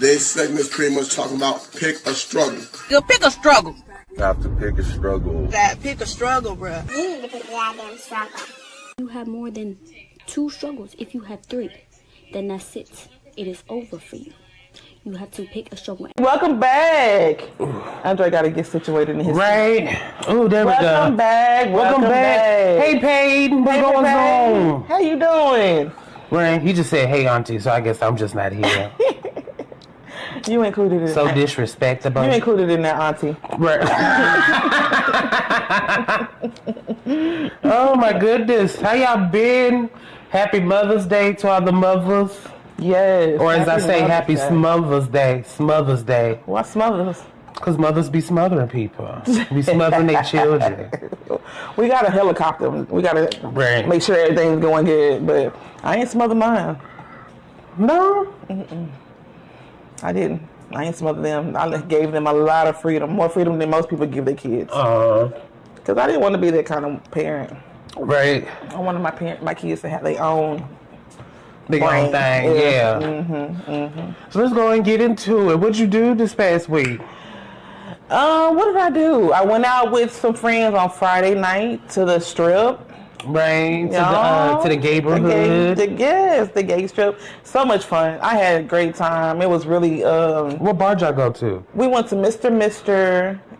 Today's segment is pretty much talking about pick a struggle. You pick a struggle. You have to pick a struggle. That pick a struggle, bruh. You need to pick the goddamn struggle. You have more than 2 struggles. If you have 3, then that's it. It is over for you. You have to pick a struggle. Welcome back. Andre got to get situated in his right. Oh, there we go. Welcome back. Welcome back. Hey, Paige. What's going on? How you doing? Right. You just said, hey, auntie, so I guess I'm just not here. You included in so that. Disrespectable. You included in that, auntie. Right. Oh, my goodness. How y'all been? Happy Mother's Day to all the mothers. Yes. Or as I say, happy Smothers Day. Smothers Day. Why Smothers? Because mothers be smothering people. Be smothering their children. We got a helicopter. We got to make sure everything's going good. But I ain't smothered mine. No? I didn't. I ain't smothered them. I gave them a lot of freedom. More freedom than most people give their kids. Because I didn't want to be that kind of parent. Right. I wanted my kids to have their own thing. Yeah. So let's go and get into it. What'd you do this past week? What did I do? I went out with some friends on Friday night to the strip. Right. To the neighborhood. The gay strip. So much fun. I had a great time. It was really what bar did y'all go to? We went to Mr.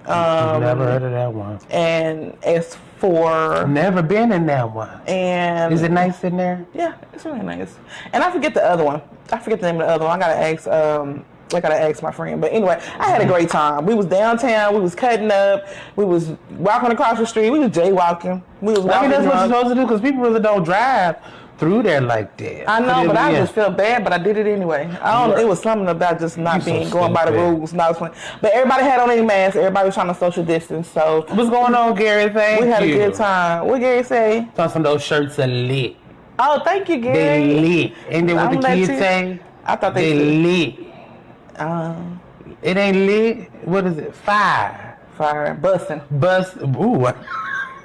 Never heard of that one. And S4. Never been in that one. And is it nice in there? Yeah, it's really nice. And I forget the other one. I forget the name of the other one. I gotta ask my friend. But anyway, I had a great time. We was downtown. We was cutting up. We was walking across the street. We was jaywalking. We was walking. I mean, that's what you're supposed to do because people really don't drive through there like that. I know, but I just felt bad, but I did it anyway. It was something about just not going by the rules. But everybody had on their masks. Everybody was trying to social distance. So what's going on, Gary? Thank you. We had a good time. What Gary say? Some of those shirts are lit. Oh, thank you, Gary. They lit. Ain't that what the kids say? I thought they lit. It ain't lit. What is it? Fire. Bussin'. Ooh.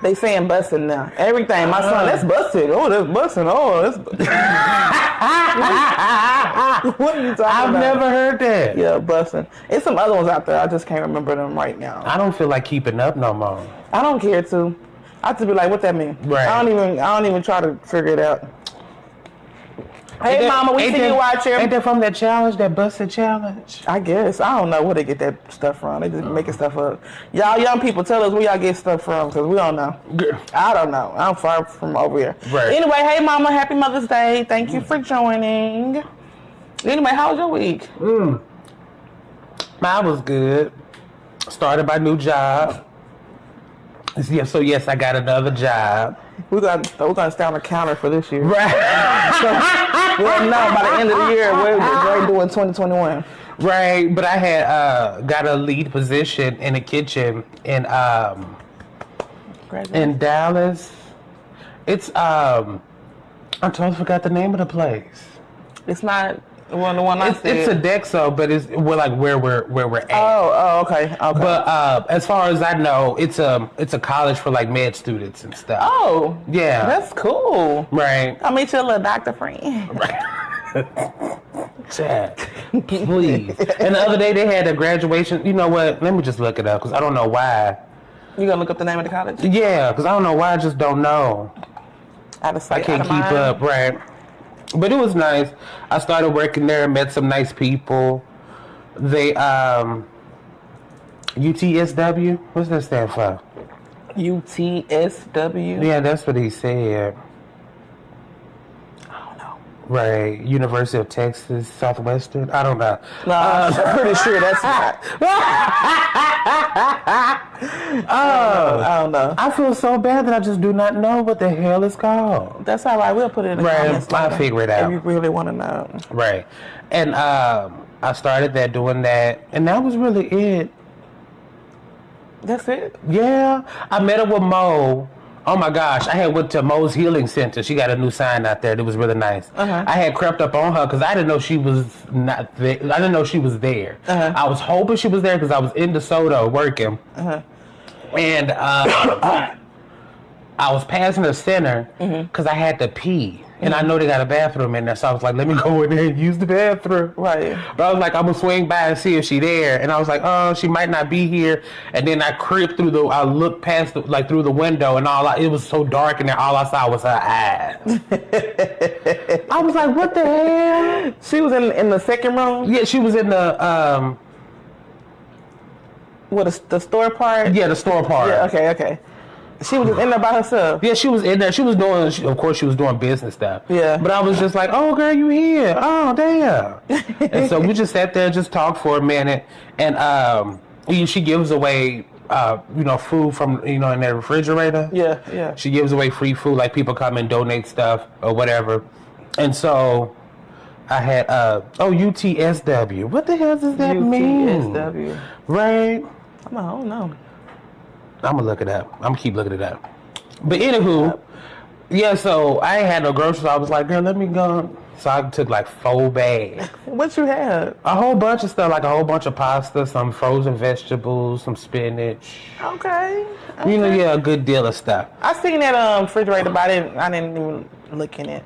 They saying bussin' now. Everything. My son, that's busted. Oh, that's bussin'. Oh, that's what are you talking about? I've never heard that. Yeah, bussin'. It's some other ones out there. I just can't remember them right now. I don't feel like keeping up no more. I don't care to. I have to be like, what that mean? Right. I don't even try to figure it out. Hey, Mama, we see you watching. Ain't that from that challenge, that busted challenge? I guess. I don't know where they get that stuff from. They just making stuff up. Y'all young people, tell us where y'all get stuff from, because we don't know. I don't know. I'm far from over here. Right. Anyway, hey, Mama, happy Mother's Day. Thank you for joining. Anyway, how was your week? Mine was good. Started my new job. So yes, I got another job. We're gonna stay on the counter for this year. Right. Well, no, by the end of the year, we're doing 2021. Right, but I had got a lead position in the kitchen in Dallas. It's I totally forgot the name of the place. It's not the one I said. It's a Dexo, but we're like where we're at. Oh, okay. But as far as I know, it's a college for like med students and stuff. Oh, yeah, that's cool. Right. I'll meet your little doctor friend. Right. Chad, please. And the other day they had a graduation. You know what? Let me just look it up because I don't know why. You gonna look up the name of the college? Yeah, because I don't know why. I just don't know. I can't keep up, right? But it was nice. I started working there, met some nice people. They, UTSW? What's that stand for? UTSW? Yeah, that's what he said. I don't know. Right. University of Texas, Southwestern? I don't know. No, I'm pretty sure that's not. I don't know. I feel so bad that I just do not know what the hell it's called. That's all right. We'll put it in the comments. I'll figure it out. If you really want to know. Right. And I started doing that, and that was really it. That's it? Yeah. I met up with Mo. Oh my gosh, I had went to Mo's Healing Center. She got a new sign out there. It was really nice. I had crept up on her because I didn't know she was not there. I didn't know she was there. I was hoping she was there because I was in DeSoto working. And I was passing the center because I had to pee. And I know they got a bathroom in there, so I was like, let me go in there and use the bathroom. Right. But I was like, I'm going to swing by and see if she there. And I was like, oh, she might not be here. And then I creeped I looked past, through the window, and it was so dark in there, all I saw was her eyes. I was like, what the hell? She was in the second room? Yeah, she was in the, the store part? Yeah, the store part. Yeah, okay. She was just in there by herself. Yeah, she was in there. She was doing, of course, she was doing business stuff. Yeah. But I was just like, oh, girl, you here. Oh, damn. And so we just sat there, just talked for a minute. And she gives away, food from, in their refrigerator. Yeah. She gives away free food, like people come and donate stuff or whatever. And so I had, UTSW. What the hell does that mean? UTSW. Right? I don't know. I'm gonna look it up. I'm gonna keep looking it up. But anywho, yeah, so I ain't had no groceries. So I was like, girl, let me go. So I took like 4 bags. What you had? A whole bunch of stuff, like a whole bunch of pasta, some frozen vegetables, some spinach. Okay. A good deal of stuff. I seen that refrigerator, but I didn't even look in it.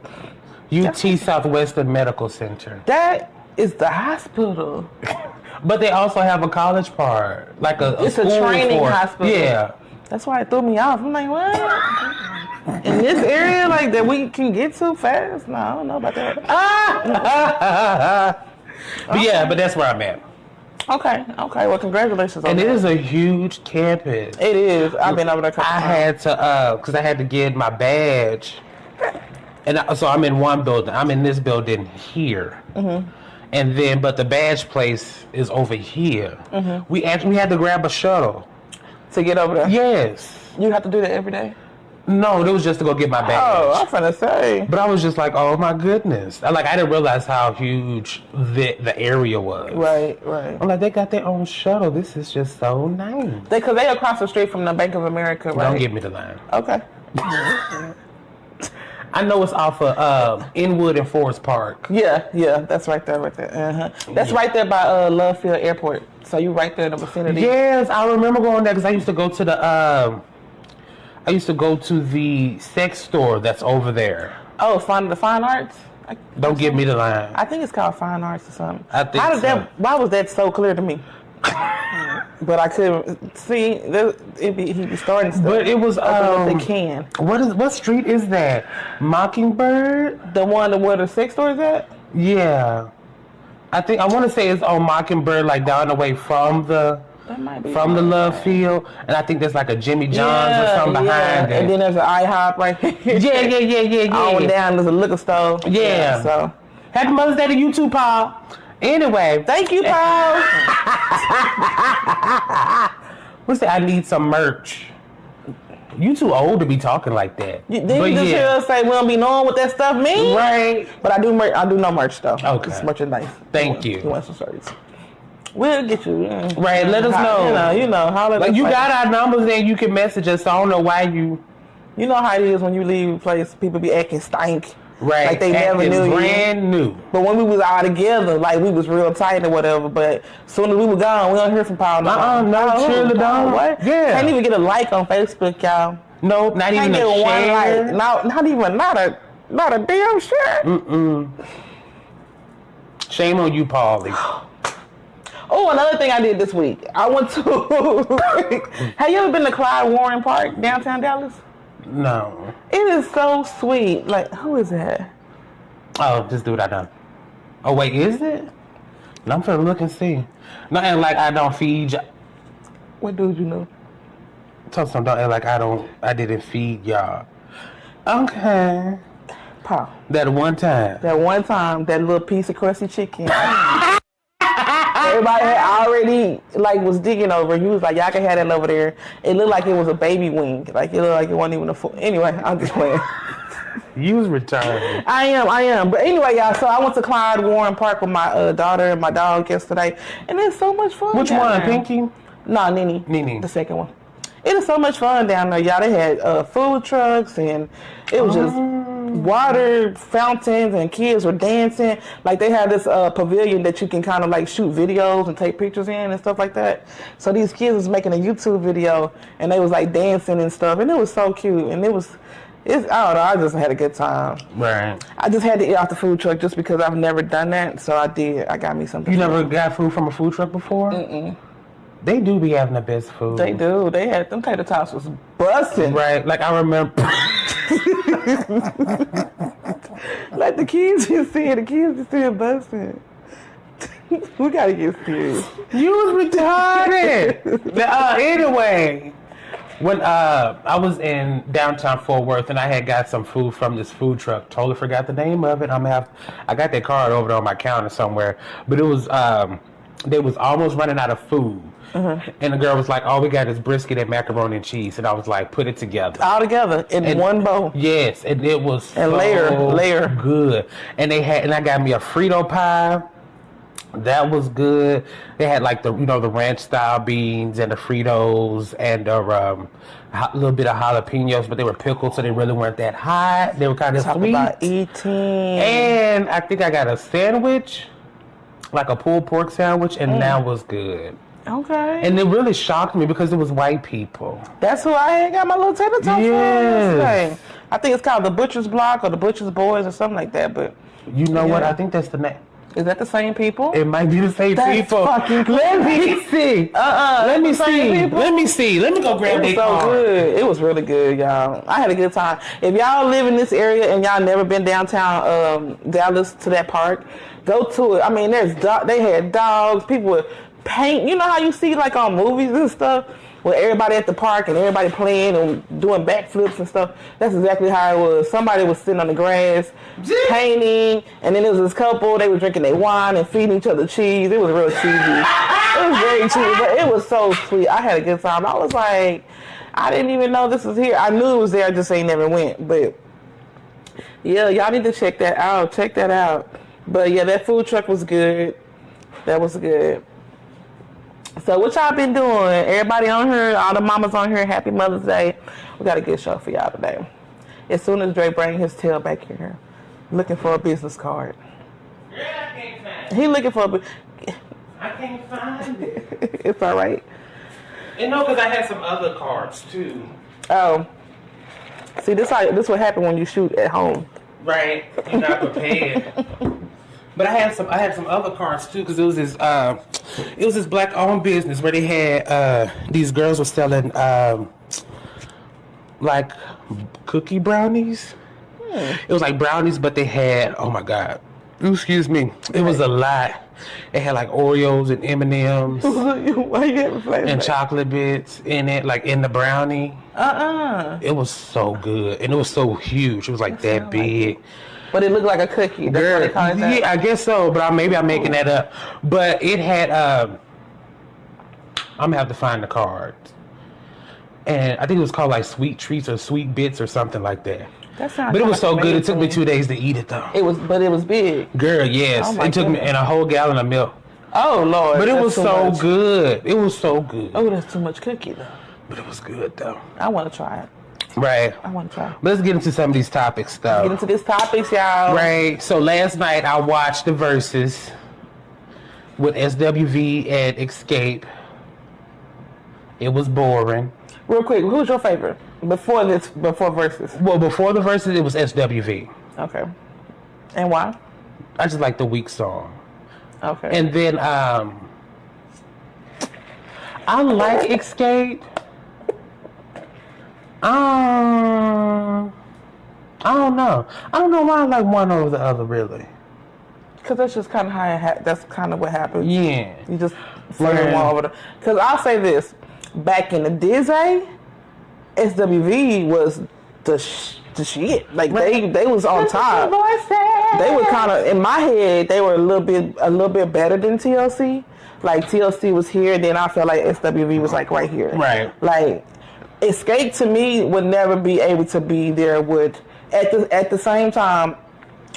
UT Southwestern Medical Center. That is the hospital. But they also have a college part, like it's a training hospital. Yeah. That's why it threw me off. I'm like, what? In this area, like that we can get to fast? No, I don't know about that. But that's where I'm at. Okay. Well, congratulations on that. And it is a huge campus. It is. I've been over there. I had to, because I had to get my badge. And so I'm in one building. I'm in this building here. Mm-hmm. And then, but the badge place is over here. Mm-hmm. We had to grab a shuttle. To get over there? Yes. You have to do that every day? No, it was just to go get my badge. Oh, I'm finna say. But I was just like, oh my goodness. I didn't realize how huge the area was. Right. I'm like, they got their own shuttle. This is just so nice. Because they across the street from the Bank of America, right? Don't give me the line. Okay. I know it's off of Inwood and Forest Park. Yeah, that's right there. Uh-huh. That's right there by Love Field Airport. So you right there in the vicinity. Yes, I remember going there because I used to go to the sex store that's over there. Oh, the Fine Arts? Don't give me the line. I think it's called Fine Arts or something. I think why was that so clear to me? But I couldn't see. He be starting stuff. But it was they can. What street is that? Mockingbird? The one where the sex store is at? Yeah, I want to say it's on Mockingbird, like down the way from the Love Field, and I think there's like a Jimmy John's or something behind it. And then there's an IHOP right here. Yeah. On down there's a liquor store. Yeah. So happy Mother's Day to you too, Paul. Anyway, thank you, Paul. What's that? I need some merch. You too old to be talking like that. Didn't you just hear us say we don't be knowing what that stuff means? Right. But I do know merch though. Okay. It's merchandise. Thank you. You want some shirts? We'll get you. Right. Let us know. You know how like you got our numbers and you can message us. So I don't know why you. You know how it is when you leave a place. People be acting stank. Right. Like they never knew you. Brand new. But when we was all together, like we was real tight or whatever. But as soon as we were gone, we don't hear from Paul. No, surely don't. What? Yeah. Can't even get a like on Facebook, y'all. Nope, not even a share. One like. Not a damn share. Shame on you, Paulie. Oh, another thing I did this week. I went to. Have you ever been to Clyde Warren Park, downtown Dallas? No. It is so sweet. Like, who is that? Oh, just do what I done. Oh, wait, is it? No, I'm trying to look and see. Nothing like I don't feed y'all. What dude you know? Tell some don't act like I didn't feed y'all. Okay. Paul. That one time, that little piece of crusty chicken. Everybody had already was digging over. He was like, y'all can have that over there. It looked like it was a baby wing. Like it looked like it wasn't even a full. Anyway, I'm just playing. You was retarded. I am. But anyway, y'all. So I went to Clyde Warren Park with my daughter and my dog yesterday, and it's so much fun. Which one, Pinky? No, Nene. The second one. It is so much fun down there, y'all. They had food trucks, and it was just water fountains, and kids were dancing. Like they had this pavilion that you can kind of shoot videos and take pictures in and stuff like that. So these kids was making a YouTube video, and they was dancing and stuff, and it was so cute. And it was I don't know. I just had a good time. Right. I just had to eat off the food truck just because I've never done that. So I did. I got me something. You never got food from a food truck before? Mm-mm. They do be having the best food. They do. They had them tater tots was busting. Right. Like I remember. Like the kids you see, the kids you see busting. We gotta get serious. You was retarded. Anyway, when I was in downtown Fort Worth and I had got some food from this food truck, totally forgot the name of it. I got that card over there on my counter somewhere, but it was they was almost running out of food. Mm-hmm. And the girl was like, all we got is brisket and macaroni and cheese. And I was like, put it together. All together in one bowl. Yes. And it was and so layer good. And I got me a Frito pie. That was good. They had like the ranch style beans and the Fritos and a little bit of jalapenos, but they were pickled, so they really weren't that hot. They were kind of sweet. About eating. And I think I got a sandwich, like a pulled pork sandwich, and that was good. Okay. And it really shocked me because it was white people. That's who I had got my little tater tots from. I think it's called the Butcher's Block or the Butcher's Boys or something like that. But you know what? I think that's the name. Is that the same people? It might be the same people. Let me see. Let me see. Let me see. Let me go grab their card. So good. It was really good, y'all. I had a good time. If y'all live in this area and y'all never been downtown Dallas to that park, go to it. I mean, they had dogs. People would paint. You know how you see like on movies and stuff? With everybody at the park and everybody playing and doing backflips and stuff. That's exactly how it was. Somebody was sitting on the grass, painting, and then there was this couple, they were drinking their wine and feeding each other cheese. It was real cheesy. It was very cheesy, but it was so sweet. I had a good time. I was like, I didn't even know this was here. I knew it was there, I just ain't never went. But yeah, y'all need to check that out. Check that out. But yeah, that food truck was good. That was good. So what y'all been doing? Everybody on here, all the mamas on here, happy Mother's Day. We got a good show for y'all today. As soon as Dre bring his tail back here, looking for a business card. Girl, I can't find it. He looking for I can't find it. It's all right. And no, because I had some other cards too. Oh. See, this what happened when you shoot at home. Right. You're not prepared. But I had some other cards too, because it was this black owned business where they had these girls were selling like cookie brownies. It was like brownies, but they had, oh my God, excuse me, it was a lot. It had like Oreos and M&Ms and chocolate bits in it, like in the brownie. It was so good, and it was so huge. It was like that big. Like, but it looked like a cookie. That's what they call it. Yeah, I guess so. But maybe I'm making that up. But it had. I'm gonna have to find the card. And I think it was called like Sweet Treats or Sweet Bits or something like that. That sounds. But it was so good. It took me 2 days to eat it though. It was big. Girl, yes. Oh it took me and a whole gallon of milk. Oh Lord. But it was so good. It was so good. Oh, that's too much cookie though. But it was good though. I want to try it. Right. I want to try. But let's get into some of these topics, though. Get into these topics, y'all. Right. So last night I watched the Verzuz with SWV and Escape. It was boring. Real quick, who's your favorite before Verzuz? Well, before the Verzuz, it was SWV. Okay. And why? I just like the weak song. Okay. And then I like Escape. I don't know. I don't know why I like one over the other, really. Because that's just kind of how that's kind of what happens. Yeah. You just flirting one over the... Because I'll say this. Back in the Disney, SWV was the shit. Like, they was on top. They were kind of... In my head, they were a little bit better than TLC. Like, TLC was here, then I felt like SWV was, like, right here. Right. Like... Escape to me would never be able to be there with at the same time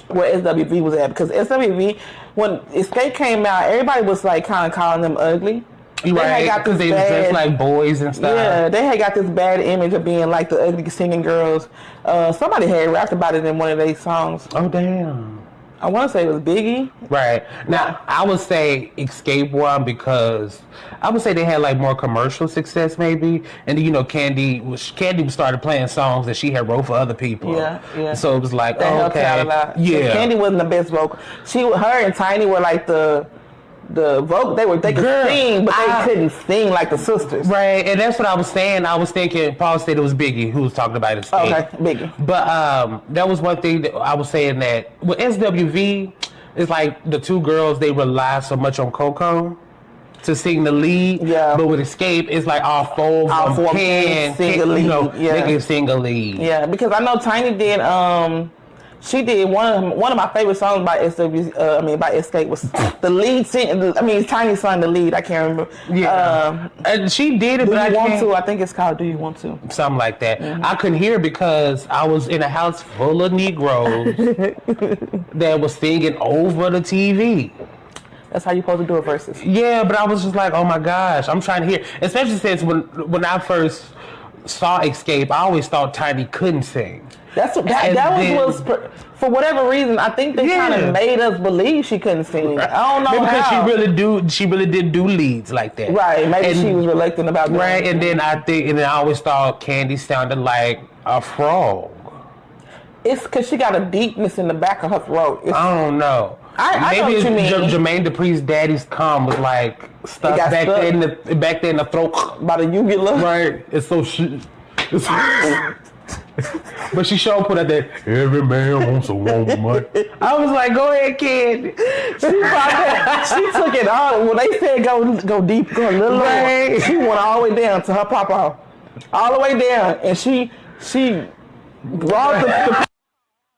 where SWV was at, because SWV, when Escape came out, everybody was like kind of calling them ugly. Right, because they was just like boys and stuff. Yeah, they had got this bad image of being like the ugly singing girls. Somebody had rapped about it in one of their songs. Oh damn! I want to say it was Biggie. Right. Now, I would say Escape won because I would say they had like more commercial success maybe. And then, Kandi started playing songs that she had wrote for other people. Yeah. So it was like, that helped out a lot. Yeah. Kandi wasn't the best vocal. Her and Tiny were like the vocal. They could sing, but they couldn't sing like the sisters. Right, and that's what I was saying. I was thinking Paul said it was Biggie who was talking about Escape. Okay, Biggie. But that was one thing that I was saying that with SWV, it's like the two girls, they rely so much on Coco to sing the lead. Yeah. But with Escape, it's like all four of them can sing a lead. They can sing a lead. Yeah, because I know Tiny did. She did one of my favorite songs by by Escape was the lead sing. Tiny sung the lead. I can't remember. Yeah, and she did it. Do You Want To? I think it's called Do You Want To? Something like that. Mm-hmm. I couldn't hear because I was in a house full of Negroes that was singing over the TV. That's how you supposed to do it Verzuz. Yeah, but I was just like, oh my gosh, I'm trying to hear. Especially since when I first saw Escape, I always thought Tiny couldn't sing. That was for whatever reason. I think they kind of made us believe she couldn't sing. I don't know maybe because how. she really didn't do leads like that. Right. Maybe she was reluctant about that. Right. And then I always thought Kandi sounded like a frog. It's because she got a deepness in the back of her throat. I don't know. I know what you mean. Jermaine Dupri's daddy's cum was like stuck back there in the throat by the uvula. Right. It's so shit. But she sure put out that every man wants a woman. I was like, go ahead, kid. She took it all. When they said go deep, go a little lower, she went all the way down to her papa, all the way down, and she brought the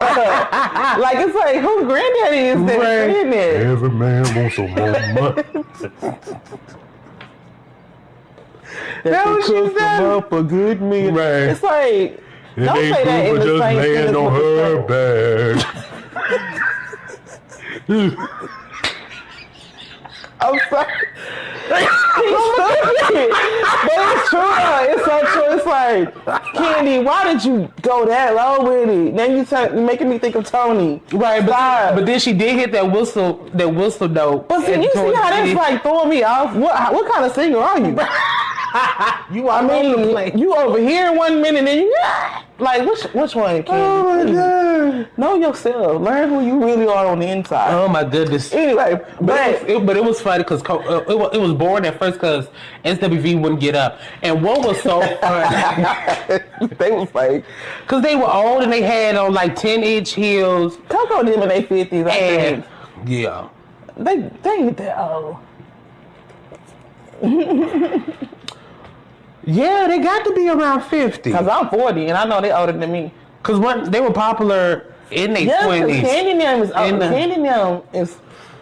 like it's like who granddaddy is that saying that? Every man wants a woman. That was she said. Up a good meal. Right. It's like. It Don't ain't say that in the just same land on her back. I'm sorry. But it's true. It's so true. It's like, Kandi, why did you go that low with it? Then you're making me think of Tony. Right, but then she did hit that whistle note. But see, you see how that's like throwing me off? What kind of singer are you? You over here 1 minute and you like which one? Kandi? Oh my god! Know yourself. Learn who you really are on the inside. Oh my goodness. Anyway, but it was funny because it was boring at first because SWV wouldn't get up. And what was so funny? They was fake because they were old and they had on like 10-inch heels. Coco them in their 50s. I think. Yeah. They ain't that old. Yeah, they got to be around 50. Cause I'm 40 and I know they older than me. Cause when they were popular in their 20s. Kandi is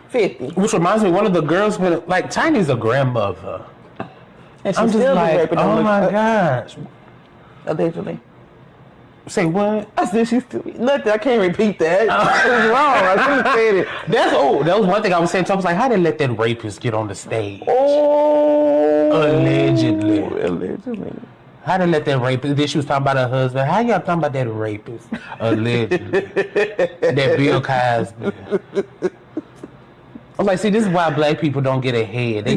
50. Which reminds me, one of the girls with like Tiny's a grandmother. And she's still raping them. Oh my gosh. Allegedly. Say what? I said she's still nothing. I can't repeat that. It was wrong. I shouldn't have said it. That was one thing I was saying. So I was like, how did they let that rapist get on the stage? Oh, allegedly. How did they let that rapist? Then she was talking about her husband. How y'all talking about that rapist? Allegedly. That Bill Cosby. I was like, see, this is why black people don't get ahead.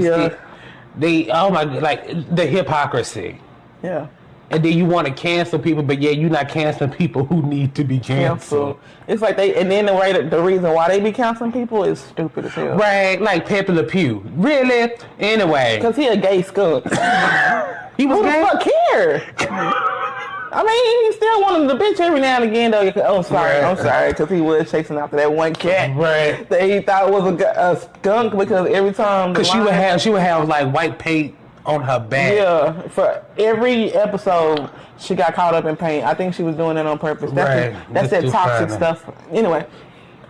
Oh my, like the hypocrisy. Yeah. And then you want to cancel people, but you're not canceling people who need to be canceled. It's like the reason why they be canceling people is stupid as hell. Right, like Pepe Le Pew. Really? Anyway. Because he a gay skunk. He was gay? Who the fuck care? I mean, he still wanted the bitch every now and again, though. I'm sorry, because he was chasing after that one cat. Right. That he thought was a skunk because every time... Because she would have like white paint on her back. Yeah, for every episode, she got caught up in paint. I think she was doing it on purpose. That's that toxic stuff. Anyway.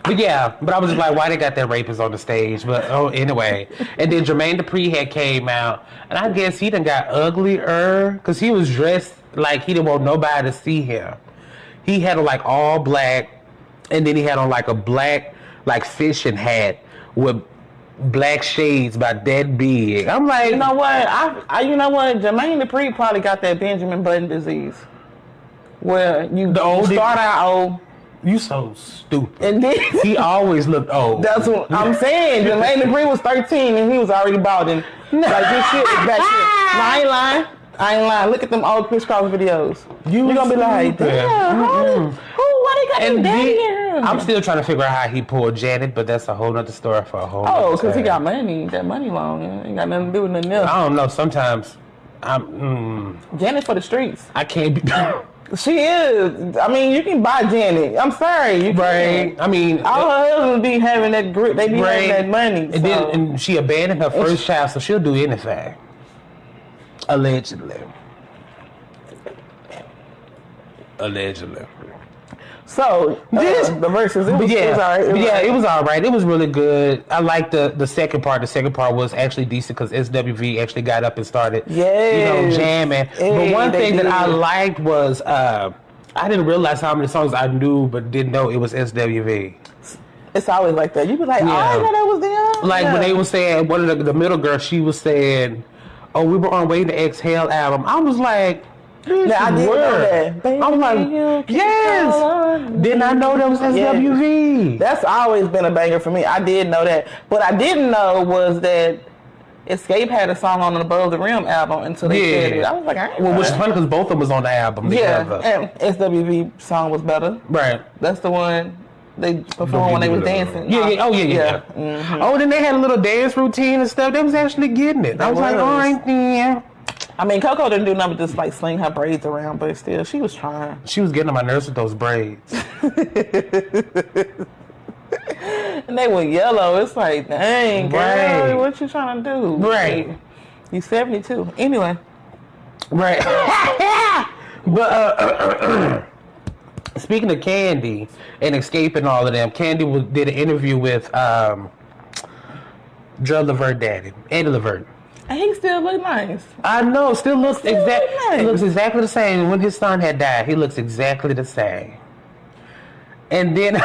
But I was just like, why they got that rapist on the stage? But anyway. And then Jermaine Dupri had came out, and I guess he done got uglier because he was dressed like he didn't want nobody to see him. He had like all black, and then he had on like a black like fishing hat with black shades about that big. I'm like, you know what? Jermaine Dupri probably got that Benjamin Button disease, where you start out old, You so stupid. And then He always looked old. that's what I'm saying. Jermaine Dupri was 13 and he was already balding. Like this shit is back here. No, I ain't lying. Look at them old Chris Cross videos. You gonna be like, damn, why they got him daddy in here? I'm still trying to figure out how he pulled Janet, but that's a whole nother story for a whole nother because he time. got money. That money long. Ain't got nothing to do with nothing else. I don't know. Sometimes Janet for the streets. I can't be... She is. I mean, you can buy Janet. I'm sorry. You Right. can. I mean... All her husbands be having that grip. They be having that money. And then and she abandoned her first child, so she'll do anything. Allegedly. So the Verzuz, it was all right. It was really good. I liked the second part. The second part was actually decent because SWV actually got up and started, jamming. But one thing that I liked was I didn't realize how many songs I knew, but didn't know it was SWV. It's always like that. You be like, oh, I know that was them. Like when they were saying, one of the middle girl, she was saying, "Oh, we were on Way to Exhale album." I was like. Now, I didn't know that. Baby, I was like, yes. Didn't I know that was SWV? Yeah. That's always been a banger for me. I did know that. What I didn't know was that Escape had a song on the Above the Rim album until they said it. I was like, which is funny because both of them was on the album together. And SWV song was better. Right. That's the one they performed when they was dancing. Yeah. Mm-hmm. Oh, then they had a little dance routine and stuff. They was actually getting it. I was like, all right then. I mean, Coco didn't do nothing but just like sling her braids around, but still, she was trying. She was getting on my nerves with those braids. And they were yellow. It's like, dang, girl, what you trying to do? Right. Like, you 72. Anyway. Right. But speaking of Kandi and Escape and all of them, Kandi did an interview with Dre Levert daddy, Eddie Levert. And he still look nice. I know, still looks exactly nice. He looks exactly the same. When his son had died, he looks exactly the same. And then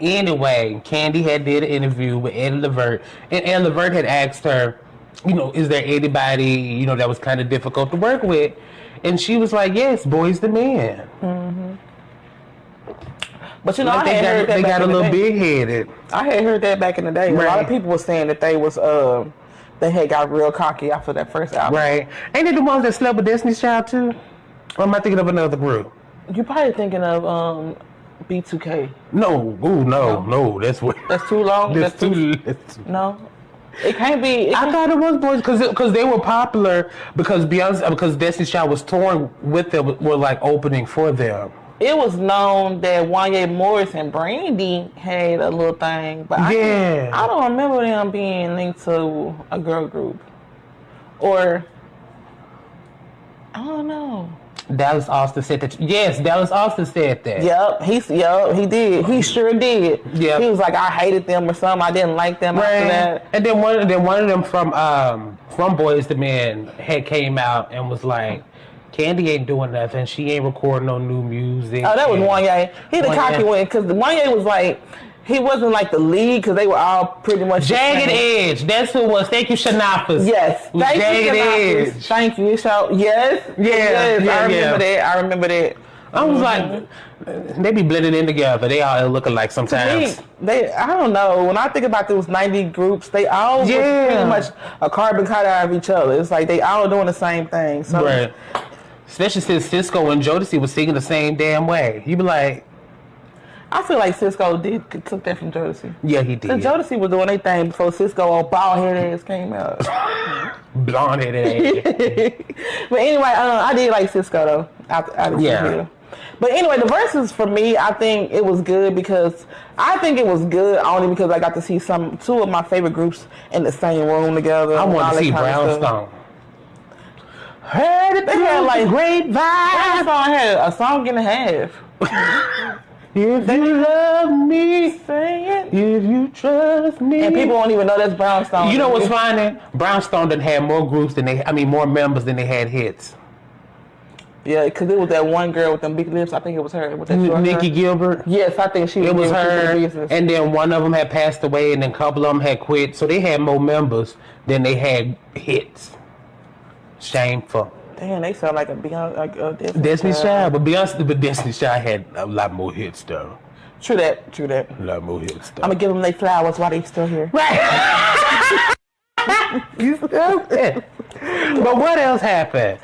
anyway, Kandi had did an interview with Eddie Levert, and Eddie Levert had asked her, is there anybody, that was kind of difficult to work with? And she was like, yes, Boyz II Men. Mm-hmm. But I had heard that they got a little big-headed. I had heard that back in the day. Right. A lot of people were saying that they had got real cocky after that first album. Right. Ain't they the ones that slept with Destiny's Child too? Or am I thinking of another group? You're probably thinking of B2K. No, that's too long. That's too. No. It can't be. I thought it was Boyz because they were popular because Destiny's Child was touring with them, were like opening for them. It was known that Wanya Morris and Brandy had a little thing, but I don't remember them being linked to a girl group. Or, I don't know. Dallas Austin said that. Yes, Dallas Austin said that. Yep, he did. He sure did. Yep. He was like, I hated them or something. I didn't like them after that. And then one of them from Boyz II Men had came out and was like, Kandi ain't doing nothing. She ain't recording no new music. Oh, that was Wanya. He the cocky one because Wanya was like, he wasn't like the lead because they were all pretty much Jagged Edge. That's who it was. Thank you, Shanafas. Yes. Thank you, Shanafas. Thank you. Yes. I remember that. I was like, they be blending in together. They all looking like sometimes. I don't know. When I think about those 90 groups, they all was pretty much a carbon copy of each other. It's like they all doing the same thing. So, right. Especially since Cisco and Jodeci was singing the same damn way. You be like... I feel like Cisco took that from Jodeci. Yeah, he did. Because Jodeci was doing their thing before Cisco old bald-headed ass came out. Blonde-headed ass. But anyway, I did like Cisco, though. But anyway, the Verzuz for me, I think it was good because... I think it was good only because I got to see two of my favorite groups in the same room together. I want to see Brownstone. Heard it, they had like great vibes. That song had a song and a half. If you love me, say it. If you trust me. And people don't even know that's Brownstone. You know what's funny? Brownstone done had more groups more members than they had hits. Yeah, because it was that one girl with them big lips. I think it was her. With that Nikki Gilbert. Yes, I think it was her. And then one of them had passed away, and then a couple of them had quit. So they had more members than they had hits. Shameful. Damn, they sound like a Beyonce, like a Destiny's Child, but Destiny's Child had a lot more hits though. True that. A lot more hits though. I'm gonna give them their flowers while they still here. Right. You stupid. But what else happened?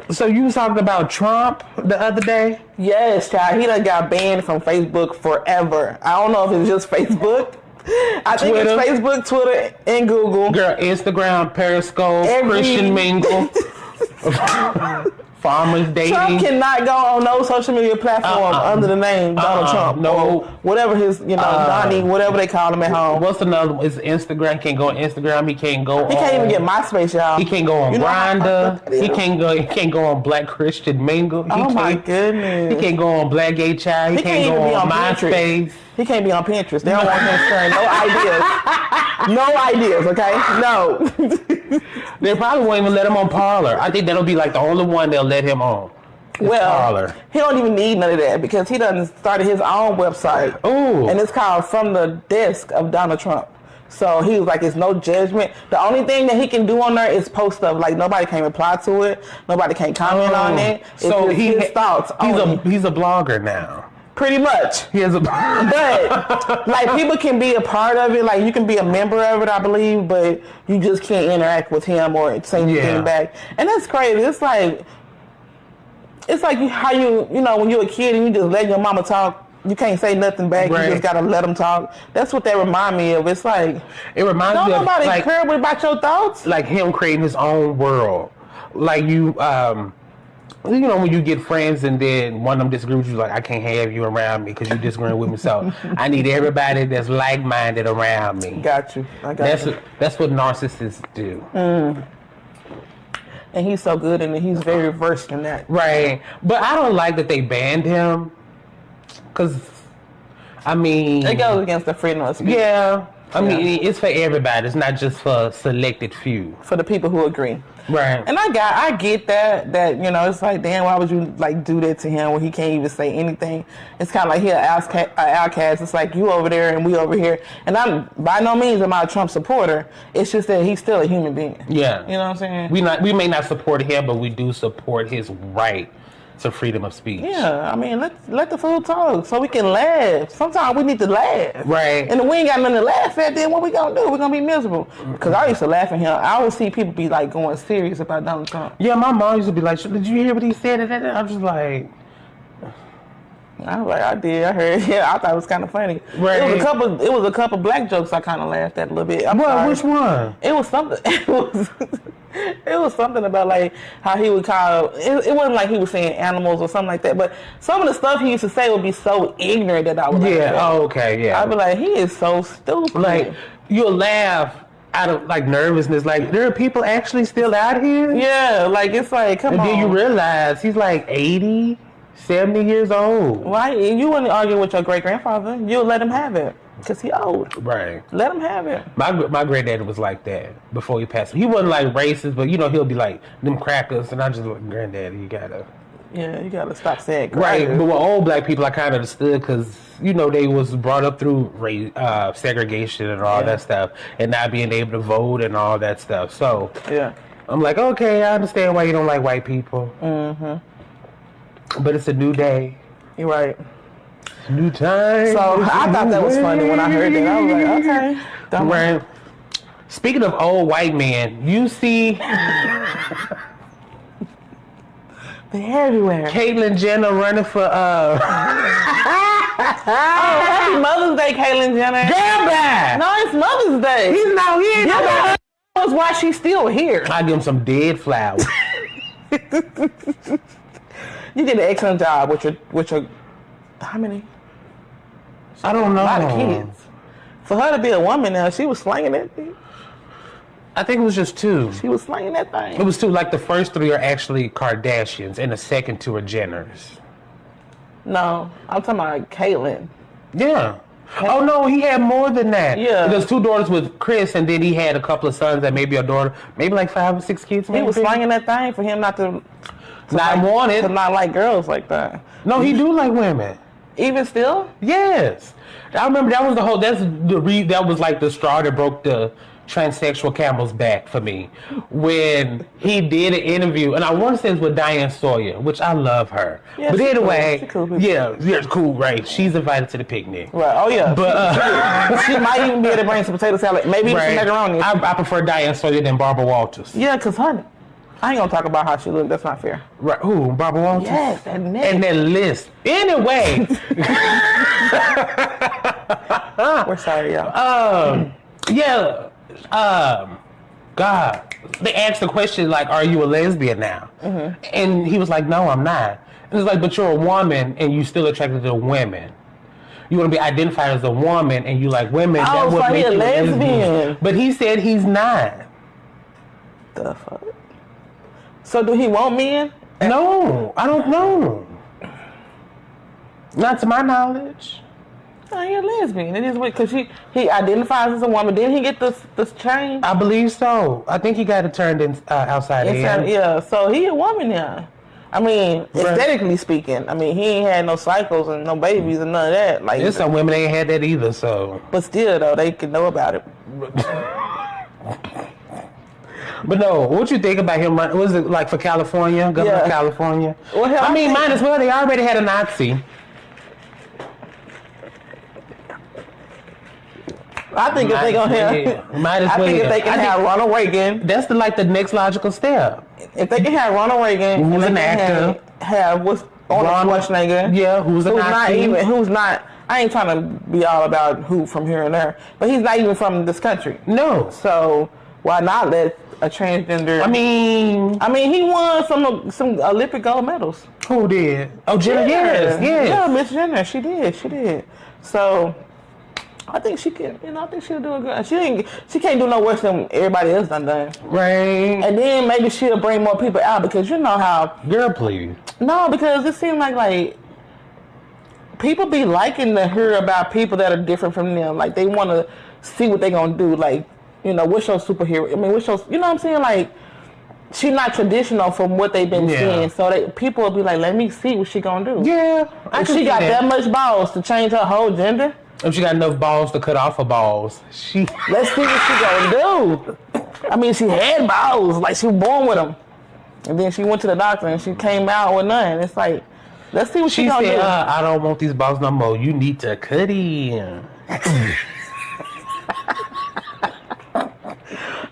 So you was talking about Trump the other day? Yes, child. He done got banned from Facebook forever. I don't know if it's just Facebook. I think Twitter. it's Facebook, Twitter, and Google. Girl, Instagram, Periscope, Christian Mingle, Farmers Dating. Trump cannot go on no social media platform under the name Donald Trump. No. Or whatever his, Donnie, whatever they call him at home. What's another one? Is Instagram. Can't go on Instagram. He can't go He can't even get MySpace, y'all. He can't go on Grindr. He can't go on Black Christian Mingle. My goodness. He can't go on Black Gay Child. He can't go on MySpace. He can't be on Pinterest. They don't want him sharing no ideas. No ideas, okay? No. They probably won't even let him on Parler. I think that'll be like the only one they'll let him on. Parler. He don't even need none of that because he done started his own website. Ooh. And it's called From the Desk of Donald Trump. So he was like, it's no judgment. The only thing that he can do on there is post stuff. Like, nobody can reply to it. Nobody can comment on it. So his thoughts. He's a blogger now. Pretty much. He has a... But, like, people can be a part of it. Like, you can be a member of it, I believe, but you just can't interact with him or say anything back. And that's crazy. It's like how you when you're a kid and you just let your mama talk, you can't say nothing back. Right. You just got to let them talk. That's what that remind me of. It's like... It reminds me of... Don't nobody care about your thoughts? Like him creating his own world. Like you... when you get friends and then one of them disagree with you, like, I can't have you around me because you disagreeing with me. So I need everybody that's like-minded around me. Got you. That's what narcissists do. And he's so good and he's very versed in that. Right. But I don't like that they banned him because, I mean... It goes against the freedom of speech. Yeah. I mean, it's for everybody. It's not just for selected few. For the people who agree. Right. And I get that it's like, damn, why would you like do that to him when he can't even say anything? It's kind of like he an outcast. It's like you over there and we over here. And I'm by no means am I a Trump supporter. It's just that he's still a human being. Yeah. You know what I'm saying? We may not support him, but we do support his right to freedom of speech. Yeah, I mean, let the fool talk so we can laugh. Sometimes we need to laugh. Right. And if we ain't got nothing to laugh at, then what we gonna do? We're gonna be miserable. Because I used to laugh at him. I always see people be like going serious about Donald Trump. Yeah, my mom used to be like, did you hear what he said? I'm just like... I was like, I did. I heard. Yeah, I thought it was kind of funny. Right. It was a couple black jokes I kind of laughed at a little bit. Which one? It was something. It was something about like how he would call. It wasn't like he was saying animals or something like that. But some of the stuff he used to say would be so ignorant that I would. Yeah. Oh, okay. Yeah. I'd be like, he is so stupid. Like you'll laugh out of like nervousness. Like there are people actually still out here. Yeah. Like it's like come on. And then you realize he's like 80. 70 years old. Why? You wouldn't argue with your great-grandfather. You'll let him have it. Because he old. Right. Let him have it. My granddaddy was like that before he passed. He wasn't like racist, but he'll be like, them crackers. And I just like, granddaddy, you gotta... Yeah, you gotta stop saying crackers. Right, but with old black people, I kind of understood because, they was brought up through segregation and all that stuff. And not being able to vote and all that stuff. So, yeah. I'm like, okay, I understand why you don't like white people. Mm-hmm. But it's a new day. You're right. New time. So I thought that was funny when I heard that. I was like, okay. Right. Speaking of old white men, you see... They're everywhere. Caitlyn Jenner running for... Oh, happy Mother's Day, Caitlyn Jenner. Damn bad. No, it's Mother's Day. He's not here. Yeah, that's why she's still here. I give him some dead flowers. You did an excellent job with your how many? I don't know. A lot of kids. For her to be a woman now, she was slanging that thing. I think it was just 2. She was slanging that thing. It was 2. Like the first 3 are actually Kardashians, and the second 2 are Jenners. No, I'm talking about Caitlyn. Yeah. Oh no, he had more than that. Yeah. There's 2 daughters with Chris, and then he had a couple of sons that maybe a daughter, maybe like 5 or 6 kids. Maybe. He was slanging that thing for him not to wanted. To not like girls like that. No, he do like women. Even still? Yes. I remember that was the whole. That was like the straw that broke the transsexual camel's back for me when he did an interview, and I want to say it's with Diane Sawyer, which I love her. Yeah, but anyway, cool. Yeah, cool, right? She's invited to the picnic. Right. Oh yeah. But she might even be able to bring some potato salad, maybe some macaroni. I prefer Diane Sawyer than Barbara Walters. Yeah, cause honey, I ain't gonna talk about how she looked. That's not fair. Right? Who? Barbara Walters? Yes, that neck. And that list. Anyway. We're sorry, y'all. Yeah. God. They asked the question like, "Are you a lesbian now?" Mm-hmm. And he was like, "No, I'm not." And it's like, "But you're a woman, and you still attracted to women. You want to be identified as a woman, and you like women. Oh, that would make you you a lesbian." But he said he's not. The fuck? So do he want men? No, I don't know. Not to my knowledge. Oh, he a lesbian. It is weird because he identifies as a woman. Didn't he get this change? I believe so. I think he got it turned in, outside in. Yeah, so he a woman now. I mean, aesthetically speaking, I mean, he ain't had no cycles and no babies and none of that. Like, there's some women ain't had that either, so. But still, though, they can know about it. But no, what you think about him? Was it like for California, governor of California? Well, hell, I mean, might as well. They already had a Nazi. I think if they gonna have, I think if they can have Ronald Reagan, that's the next logical step. If they can have Ronald Reagan, who's an actor, have what's Arnold Schwarzenegger, who's not. I ain't trying to be all about who from here and there, but he's not even from this country. No, so why not let a transgender? I mean, he won some Olympic gold medals. Who did? Oh, Jenner, yes. Yeah, Miss Jenner, she did. So I think she can. I think she'll do a good. She can't do no worse than everybody else done. Right. And then maybe she'll bring more people out because you know how. Girl, please. No, because it seems like people be liking to hear about people that are different from them. Like they want to see what they gonna do. Like, what's your superhero? I mean, what's your? You know what I'm saying? Like, she's not traditional from what they've been seeing. So people will be like, let me see what she gonna do. Yeah. If she got that much balls to change her whole gender. If she got enough balls to cut off her balls, let's see what she gonna do. I mean, she had balls, like she was born with them, and then she went to the doctor and she came out with none. It's like, let's see what she gonna do. I don't want these balls no more. You need to cut in.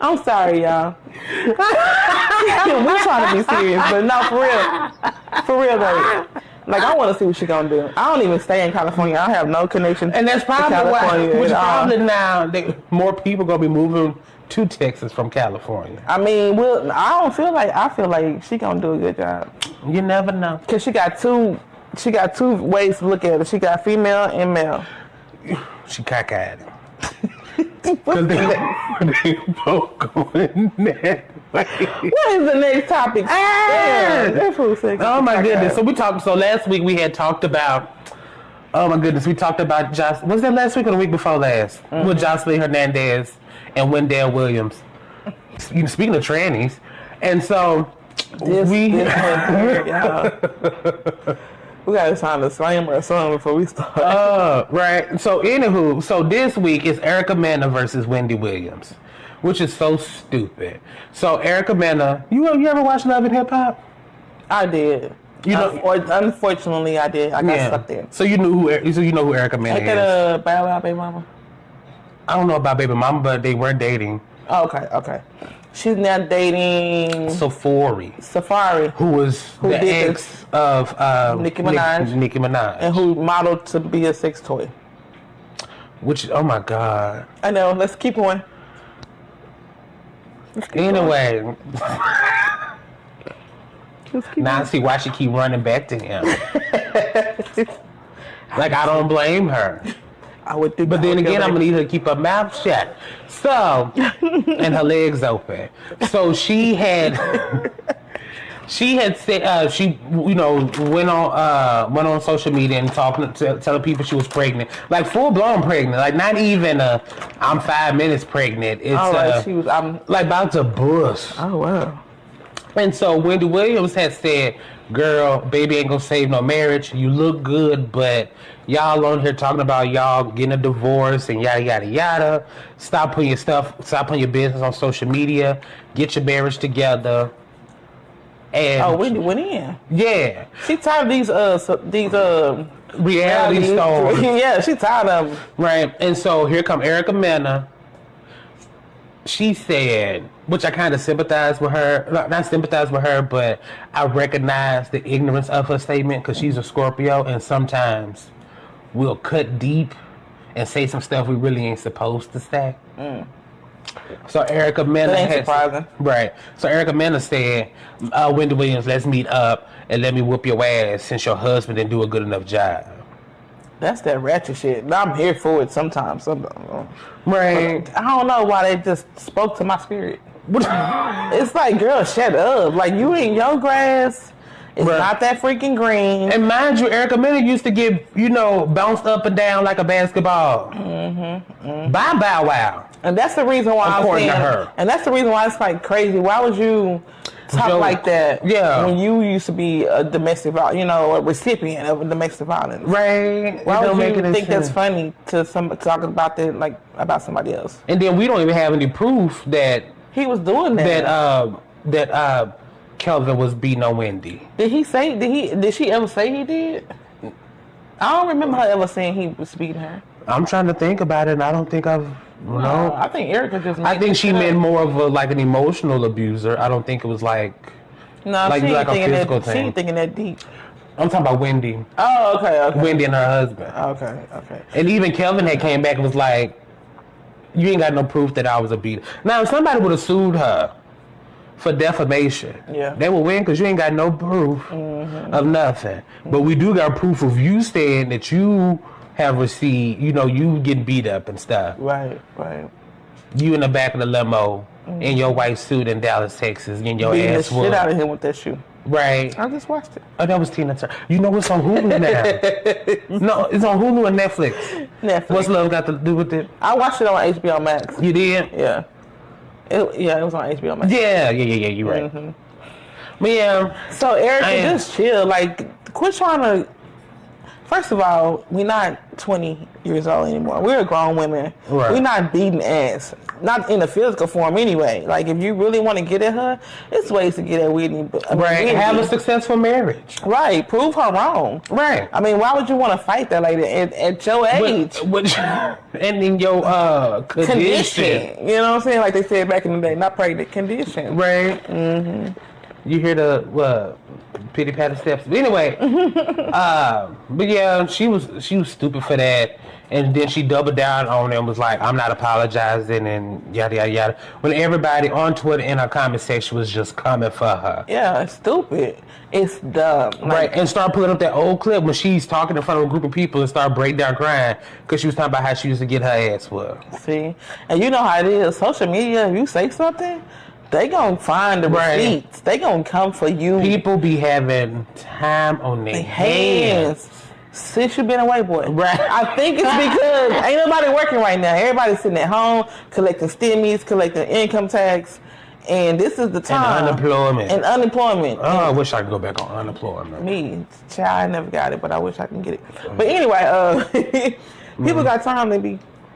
I'm sorry, y'all. We're trying to be serious, but no, for real, though. Like, I want to see what she's going to do. I don't even stay in California. I have no connection. And that's probably why, which is probably now more people going to be moving to Texas from California. I mean, I feel like she's going to do a good job. You never know. Because she got two ways to look at it. She got female and male. She cockeyed. Because they both going that way. What is the next topic? Oh my goodness. So last week we had talked about, we talked about was that last week or the week before last? Mm-hmm. With Jocelyn Hernandez and Wendell Williams. Speaking of trannies. And so we gotta sign a disclaimer or something before we start. Right. So anywho, this week is Erica Mena versus Wendy Williams, which is so stupid. So Erica Mena, you ever watch Love and Hip Hop? I did. Unfortunately, I did. I got stuck there. So you know who Erica Mena is? Bow Wow Baby Mama. I don't know about Baby Mama, but they were dating. Oh, okay. She's now dating Safari, who was the ex of Nicki Minaj, and who modeled to be a sex toy. Which, oh my God! I know. Let's keep going. Anyway, now I see why she keep running back to him. Like, I don't blame her. I would do. But then again, I'm gonna need her to keep her mouth shut. So, and her legs open. So she had said she went on social media and telling people she was pregnant, like full blown pregnant, like not even I'm 5 minutes pregnant. It's she was like about to bust. Oh wow. And so Wendy Williams had said, girl, baby ain't gonna save no marriage. You look good, but y'all on here talking about y'all getting a divorce and yada, yada, yada. Stop putting your business on social media. Get your marriage together. And Wendy went in. Yeah. She tired of these reality stars. Yeah, she tired of them. Right. And so here come Erica Mena. She said, which I kind of sympathize with her. Not sympathize with her, but I recognize the ignorance of her statement because she's a Scorpio, and sometimes we'll cut deep and say some stuff we really ain't supposed to say. So Erica Mena ain't surprising. Right. So Erica Mena said, Wendy Williams, let's meet up and let me whoop your ass since your husband didn't do a good enough job. That's that ratchet shit. Now I'm here for it sometimes. Right. I don't know why they just spoke to my spirit. It's like, girl, shut up. Like, you in your grass. It's not that freaking green. And mind you, Erica Mena used to get, bounced up and down like a basketball. By Bow Wow. And that's the reason why According to her. And that's the reason why it's like crazy. Why would you talk like that when you used to be a domestic violence, a recipient of domestic violence? Right. Why would you think that's funny to talk about that, like, about somebody else? And then we don't even have any proof that he was doing that. That Kelvin was beating on Wendy. Did she ever say he did? I don't remember her ever saying he was beating her. I'm trying to think about it, and I don't think I've... No, I think Erica just. I think she meant more of an emotional abuser. I don't think it was like a physical thing. She ain't thinking that deep. I'm talking about Wendy. Oh, okay. Wendy and her husband. Okay. And even Kelvin had came back and was like, "You ain't got no proof that I was a beater." Now, if somebody would have sued her for defamation, they would win because you ain't got no proof of nothing. But we do got proof of you saying that you have received, you get beat up and stuff. Right. You in the back of the limo in your white suit in Dallas, Texas, getting your beating ass the whooped. shit out of him with that shoe. Right. I just watched it. Oh, that was Tina Turner. You know what's on Hulu now? No, it's on Hulu and Netflix. What's love got to do with it? I watched it on HBO Max. You did? Yeah. It was on HBO Max. Yeah, you're right. But yeah. So Erica, just chill. Like, quit trying to... First of all, we're not 20 years old anymore. We're grown women. Right. We're not beating ass. Not in a physical form anyway. Like, if you really want to get at her, it's ways to get at Whitney. Right. Have a successful marriage. Right. Prove her wrong. Right. I mean, why would you want to fight that lady at your age? And in your condition. You know what I'm saying? Like they said back in the day, not pregnant, condition. Right. You hear the pity patty steps. But anyway, but yeah, she was stupid for that, and then she doubled down on it and was like, "I'm not apologizing," and yada yada yada. When everybody on Twitter in her comment section was just coming for her. Yeah, it's stupid. It's dumb. Right, and start pulling up that old clip when she's talking in front of a group of people and start break down crying because she was talking about how she used to get her ass whooped. See, and you know how it is. Social media, if you say something, they gonna find the receipts. They gonna come for you. People be having time on their hands. Since you been away, boy. Right. I think it's because ain't nobody working right now. Everybody's sitting at home, collecting stimmies, collecting income tax. And this is the time. And unemployment. Oh, I wish I could go back on unemployment. Me, child, I never got it, but I wish I can get it. But anyway, people got time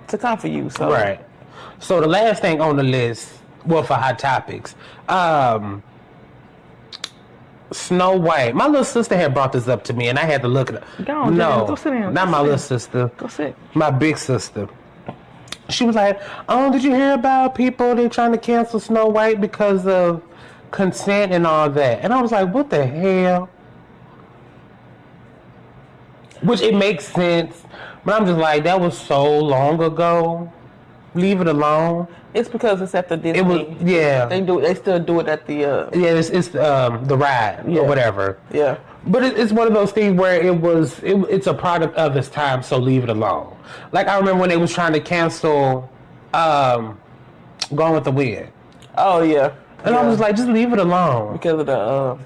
to come for you. So. Right. So the last thing on the list, well, for hot topics, Snow White. My little sister had brought this up to me, and I had to look it up. Go sit down. Not my little sister. Go sit. My big sister. She was like, "Oh, did you hear about people? They trying to cancel Snow White because of consent and all that." And I was like, "What the hell?" Which it makes sense, but I'm just like, that was so long ago. Leave it alone. It's because it's at the Disney. It was, yeah. They still do it at the. Yeah, it's the ride or whatever. Yeah. But it's one of those things where it's a product of its time, so leave it alone. Like I remember when they was trying to cancel Gone with the Wind. Oh yeah. And I was like, just leave it alone. Because of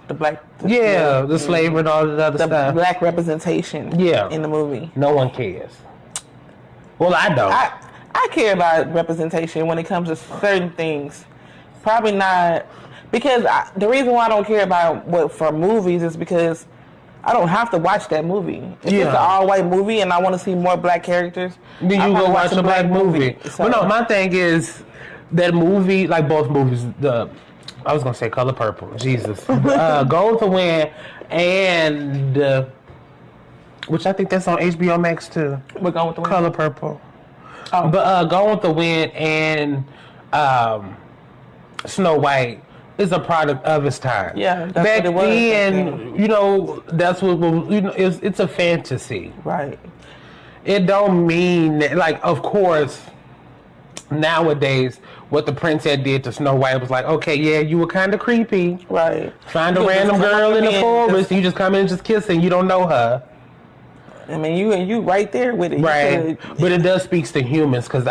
the black... the slavery and all the other stuff. The black representation in the movie. No one cares. Well, I don't. I care about representation when it comes to certain things Probably not. Because the reason why I don't care about what for movies is because I don't have to watch that movie. If it's an all-white movie and I want to see more black characters, then you go watch a black movie. So, But no, my thing is that movie, like both movies, I was gonna say Color Purple, Jesus, Go with the Wind, and which I think that's on HBO Max too. We're going with the Wind. Color Purple. Oh. But Go with the Wind and Snow White is a product of its time. Yeah, that's back what it was. then, you know, that's what it's a fantasy. Right. It don't mean that, like, of course, nowadays, what the prince had did to Snow White was like, okay, yeah, you were kind of creepy. Right. Find a random girl in the forest, you just come in and just kiss her, and you don't know her. I mean, you right there with it. Right. But it does speak to humans, because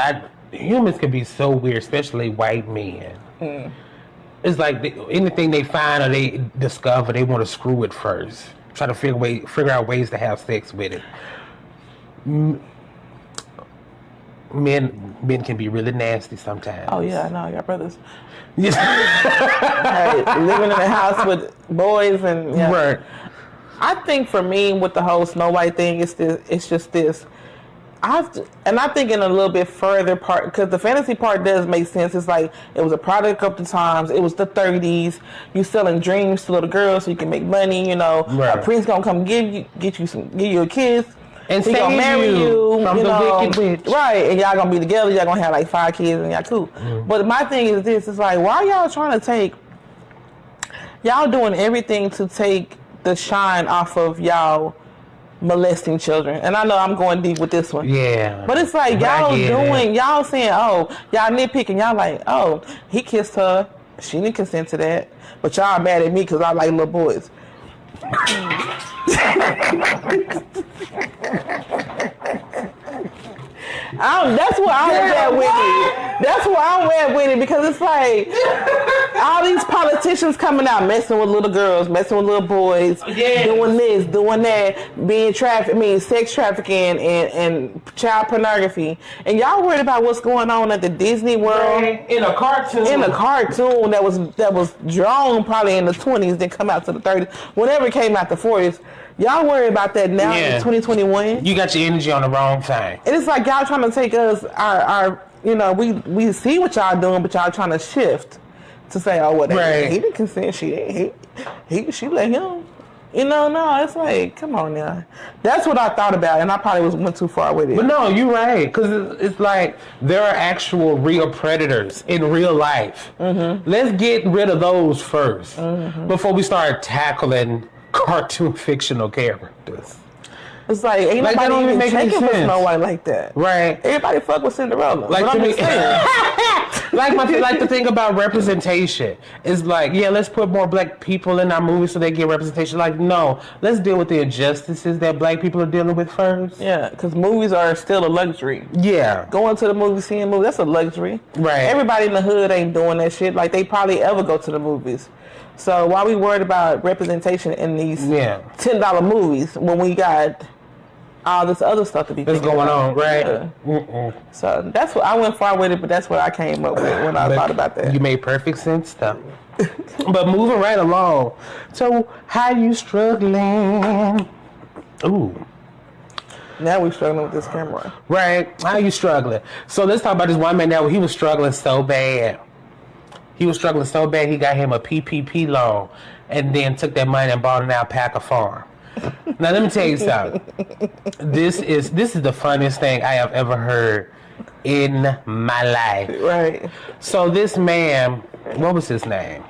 humans can be so weird, especially white men. Mm. It's like anything they find or they discover, they want to screw it first. Try to figure out ways to have sex with it. Men can be really nasty sometimes. Oh yeah, I know. I got brothers. Hey, living in a house with boys and Right. I think for me with the whole Snow White thing, it's just this. I'm thinking a little bit further part because the fantasy part does make sense. It's like it was a product of the times. It was the 30s. You selling dreams to little girls so you can make money. You know, right. A prince gonna come give you a kiss. And he gonna marry you from the wicked witch. Right, and y'all gonna be together. Y'all gonna have like 5 kids and y'all cool. But my thing is this: it's like, why y'all trying to take? Y'all doing everything to take the shine off of y'all molesting children. And I know I'm going deep with this one. Yeah. But it's like y'all y'all saying, oh, y'all nitpicking. Y'all like, oh, he kissed her. She didn't consent to that. But y'all mad at me because I like little boys. That's where I'm at with it. That's where I'm at with it because it's like all these politicians coming out messing with little girls, messing with little boys, doing this, doing that, being sex trafficking and child pornography. And y'all worried about what's going on at the Disney World in a cartoon. In a cartoon that was drawn probably in the 20s, then come out to the 30s. Whenever it came out the 40s. Y'all worry about that now in 2021. You got your energy on the wrong thing. And it's like y'all trying to take us our you know, we see what y'all doing, but y'all trying to shift to say, oh, well, he didn't consent. She let him. You know, no, it's like, come on now. That's what I thought about, and I probably went too far with it. But no, you're right, because it's like there are actual real predators in real life. Mm-hmm. Let's get rid of those first before we start tackling cartoon fictional characters. It's like ain't like, nobody even taking for Snow White like that. Right. Everybody fuck with Cinderella. Like to me, like the thing about representation is like, yeah, let's put more black people in our movies so they get representation. Like, no, let's deal with the injustices that black people are dealing with first. Yeah, because movies are still a luxury. Yeah. Going to the movies, seeing movies, that's a luxury. Right. Everybody in the hood ain't doing that shit like they probably ever go to the movies. So why we worried about representation in these $10 movies when we got all this other stuff to be that's going on, right? Yeah. So that's what I went far with it, but that's what I came up with when I thought about that. You made perfect sense, though. But moving right along. So how you struggling? Ooh. Now we struggling with this camera. Right. How you struggling? So let's talk about this one man now. He was struggling so bad. He got him a PPP loan and then took that money and bought an alpaca farm. Now let me tell you something. This is the funniest thing I have ever heard in my life. Right. So this man, what was his name?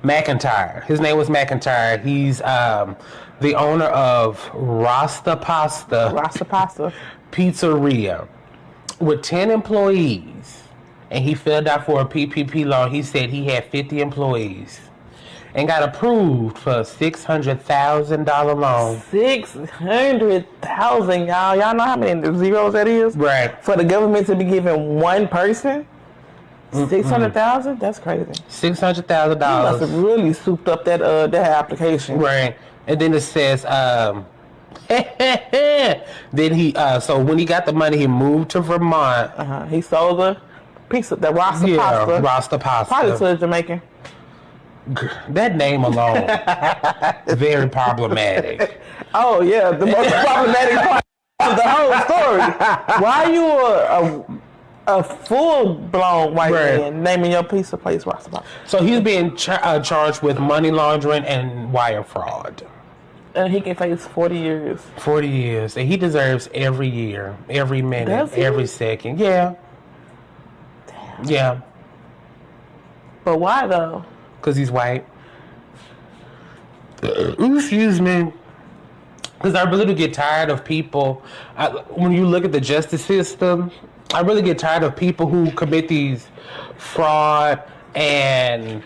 McIntyre. His name was McIntyre. He's the owner of Rasta Pasta Pizzeria with 10 employees. And he filled out for a PPP loan. He said he had 50 employees. And got approved for a $600,000 loan. $600,000, y'all. Y'all know how many zeros that is? Right. For the government to be giving one person $600,000? That's crazy. $600,000. He must have really souped up that application. Right. And then it says, then he so when he got the money, he moved to Vermont. He sold piece of the Rasta pasta. Rasta pasta. Probably to a Jamaican. That name alone, very problematic. Oh yeah, the most problematic part of the whole story. Why are you a full-blown white man naming your piece of place Rasta pasta? So he's being charged with money laundering and wire fraud. And he can face 40 years. 40 years. And he deserves every year, every minute, every second. Yeah. Damn. Yeah. But why, though? Because he's white. Excuse me. Because I really do get tired of people. When you look at the justice system, I really get tired of people who commit these fraud and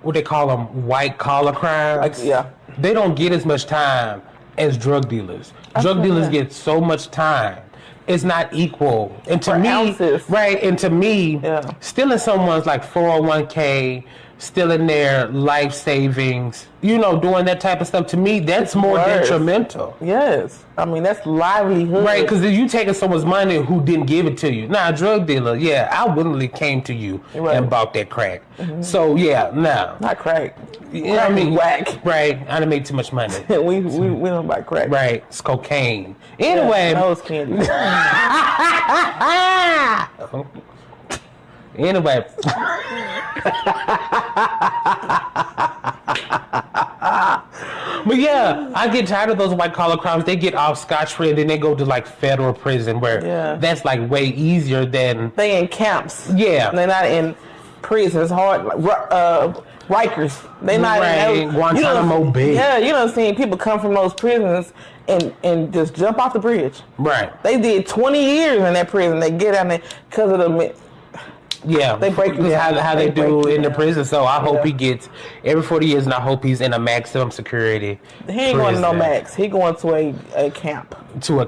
what they call them, white collar crimes. Yeah. They don't get as much time as drug dealers. Drug dealers get so much time. It's not equal. And to me, right, and to me, stealing someone's like 401k, stealing their life savings, you know, doing that type of stuff, to me, that's more detrimental. Yes. I mean, that's livelihood. Right, because if you taking someone's money who didn't give it to you. Now, a drug dealer, yeah, I willingly came to you and bought that crack. So, yeah, no. Not crack. Yeah, I mean, whack. Right, I done made too much money. we don't buy crack. Right, it's cocaine. Anyway. Yeah, nose candy. Anyway. But yeah, I get tired of those white collar crimes. They get off scotch-free and then they go to like federal prison where that's like way easier than... They in camps. Yeah. They're not in prisons, Rikers. They not in Guantanamo Bay. Yeah, you know, seeing people come from those prisons and just jump off the bridge. Right. They did 20 years in that prison. They get out there because of the... Yeah, they break how they do in the prison. So I hope he gets every 40 years, and I hope he's in a maximum security. He ain't going to no max. He going to a camp. To a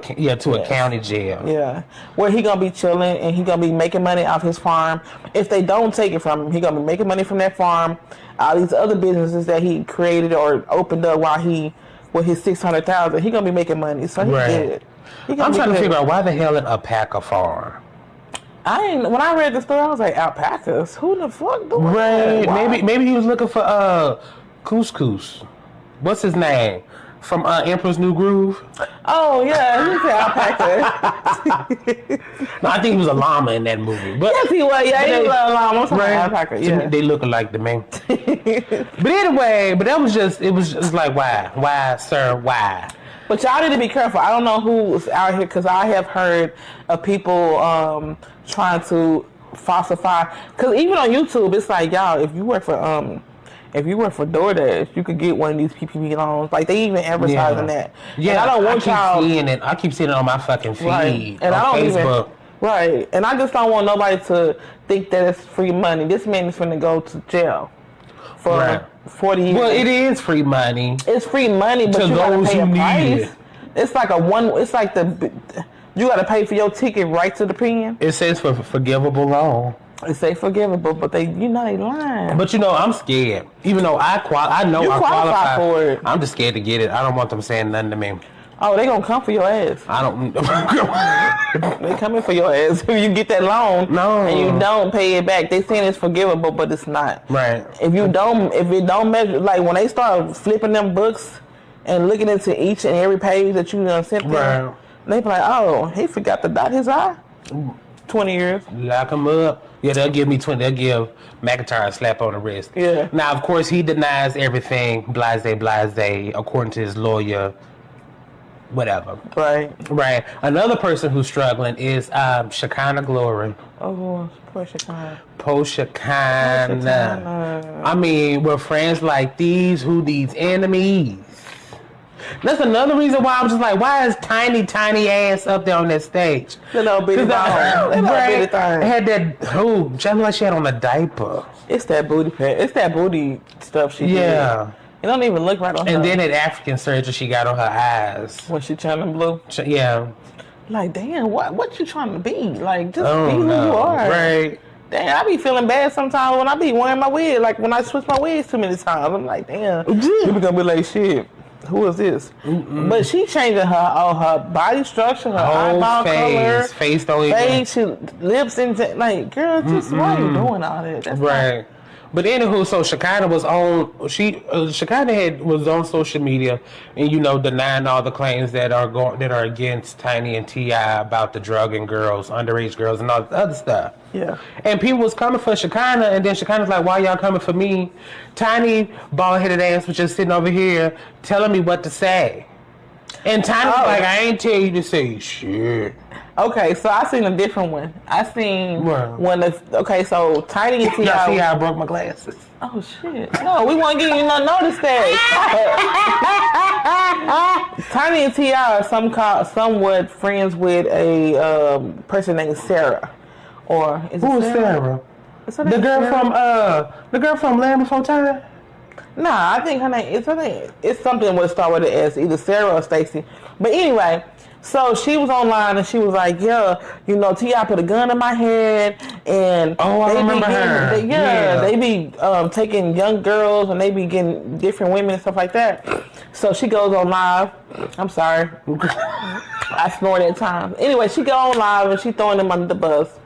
county jail. Yeah, where he gonna be chilling and he gonna be making money off his farm. If they don't take it from him, he gonna be making money from that farm. All these other businesses that he created or opened up while he with his $600,000, he gonna be making money. So he good. I'm trying to figure out why the hell an alpaca farm. When I read the story, I was like, alpacas? Who the fuck doing that? Maybe he was looking for couscous. What's his name? From Emperor's New Groove? Oh, yeah, he said alpaca. No, I think he was a llama in that movie. But, yes, he was. Yeah, he was a llama. Right. Alpaca, yeah. They look alike to me. But anyway, it was just like, why? Why, sir, why? But y'all need to be careful. I don't know who's out here because I have heard of people trying to falsify. Because even on YouTube, it's like, y'all, if you work for DoorDash, you could get one of these PPP loans. Like they even advertising that. Yeah, and I don't want y'all seeing it. I keep seeing it on my fucking feed. Right. And on Facebook. Right. And I just don't want nobody to think that it's free money. This man is going to go to jail for 40 years. Well, it is free money. It's free money, but you gotta pay a price. It's like you gotta pay for your ticket right to the pen. It says for forgivable loan. It say forgivable, but they lying. But I'm scared. Even though I qualify for it, I'm just scared to get it. I don't want them saying nothing to me. Oh, they gonna come for your ass. I don't. They coming for your ass if you get that loan. No. And you don't pay it back. They saying it's forgivable, but it's not. Right. If it don't measure, like when they start flipping them books and looking into each and every page that you done sent them, they be like, oh, he forgot to dot his I. 20 years. Lock him up. Yeah, they'll give me 20. They'll give McIntyre a slap on the wrist. Yeah. Now, of course, he denies everything. Blase, according to his lawyer. Whatever. Right. Another person who's struggling is Shekinah Glory. Oh, poor Shekinah. Poor Shekinah. I mean, we're friends like these. Who needs enemies? That's another reason why I'm just like, why is tiny ass up there on that stage? The little bitty thing. Had that, she looked like she had on a diaper. It's that booty pad. It's that booty stuff she did. Yeah. It don't even look right on her. And then that African surgery she got on her eyes. When she turning blue? Yeah. Like, damn, what you trying to be? Like, just be who you are. Right. Damn, I be feeling bad sometimes when I be wearing my wig. Like, when I switch my wigs too many times, I'm like, damn, people gonna be like, shit. who is this? But she changing her body structure, her whole eyeball color, face don't even. she, lips, and like, girl, just why are you doing all that? That's right. But anywho, so Shekinah was on. Shekinah was on social media, and denying all the claims that are against Tiny and T.I. about the drugging girls, underage girls, and all the other stuff. Yeah. And people was coming for Shekinah, and then Shekinah's like, "Why y'all coming for me?" Tiny bald-headed ass was just sitting over here telling me what to say, and Tiny was like, "I ain't tell you to say shit." Okay, so I seen a different one. I seen so Tiny and T.I. Y'all see how I broke my glasses? Oh shit! No, we won't give you no notice that. Tiny and T.I. are somewhat friends with a person named Sarah, or is it Who is Sarah? The girl from Land Before Time. Nah, I think her name it's something with start with an S, either Sarah or Stacy. But anyway. So she was online and she was like, yeah, T.I. put a gun in my head and I remember her. They be taking young girls and they be getting different women and stuff like that. So she goes on live. I'm sorry. I snorted at times. Anyway, she go on live and she throwing them under the bus.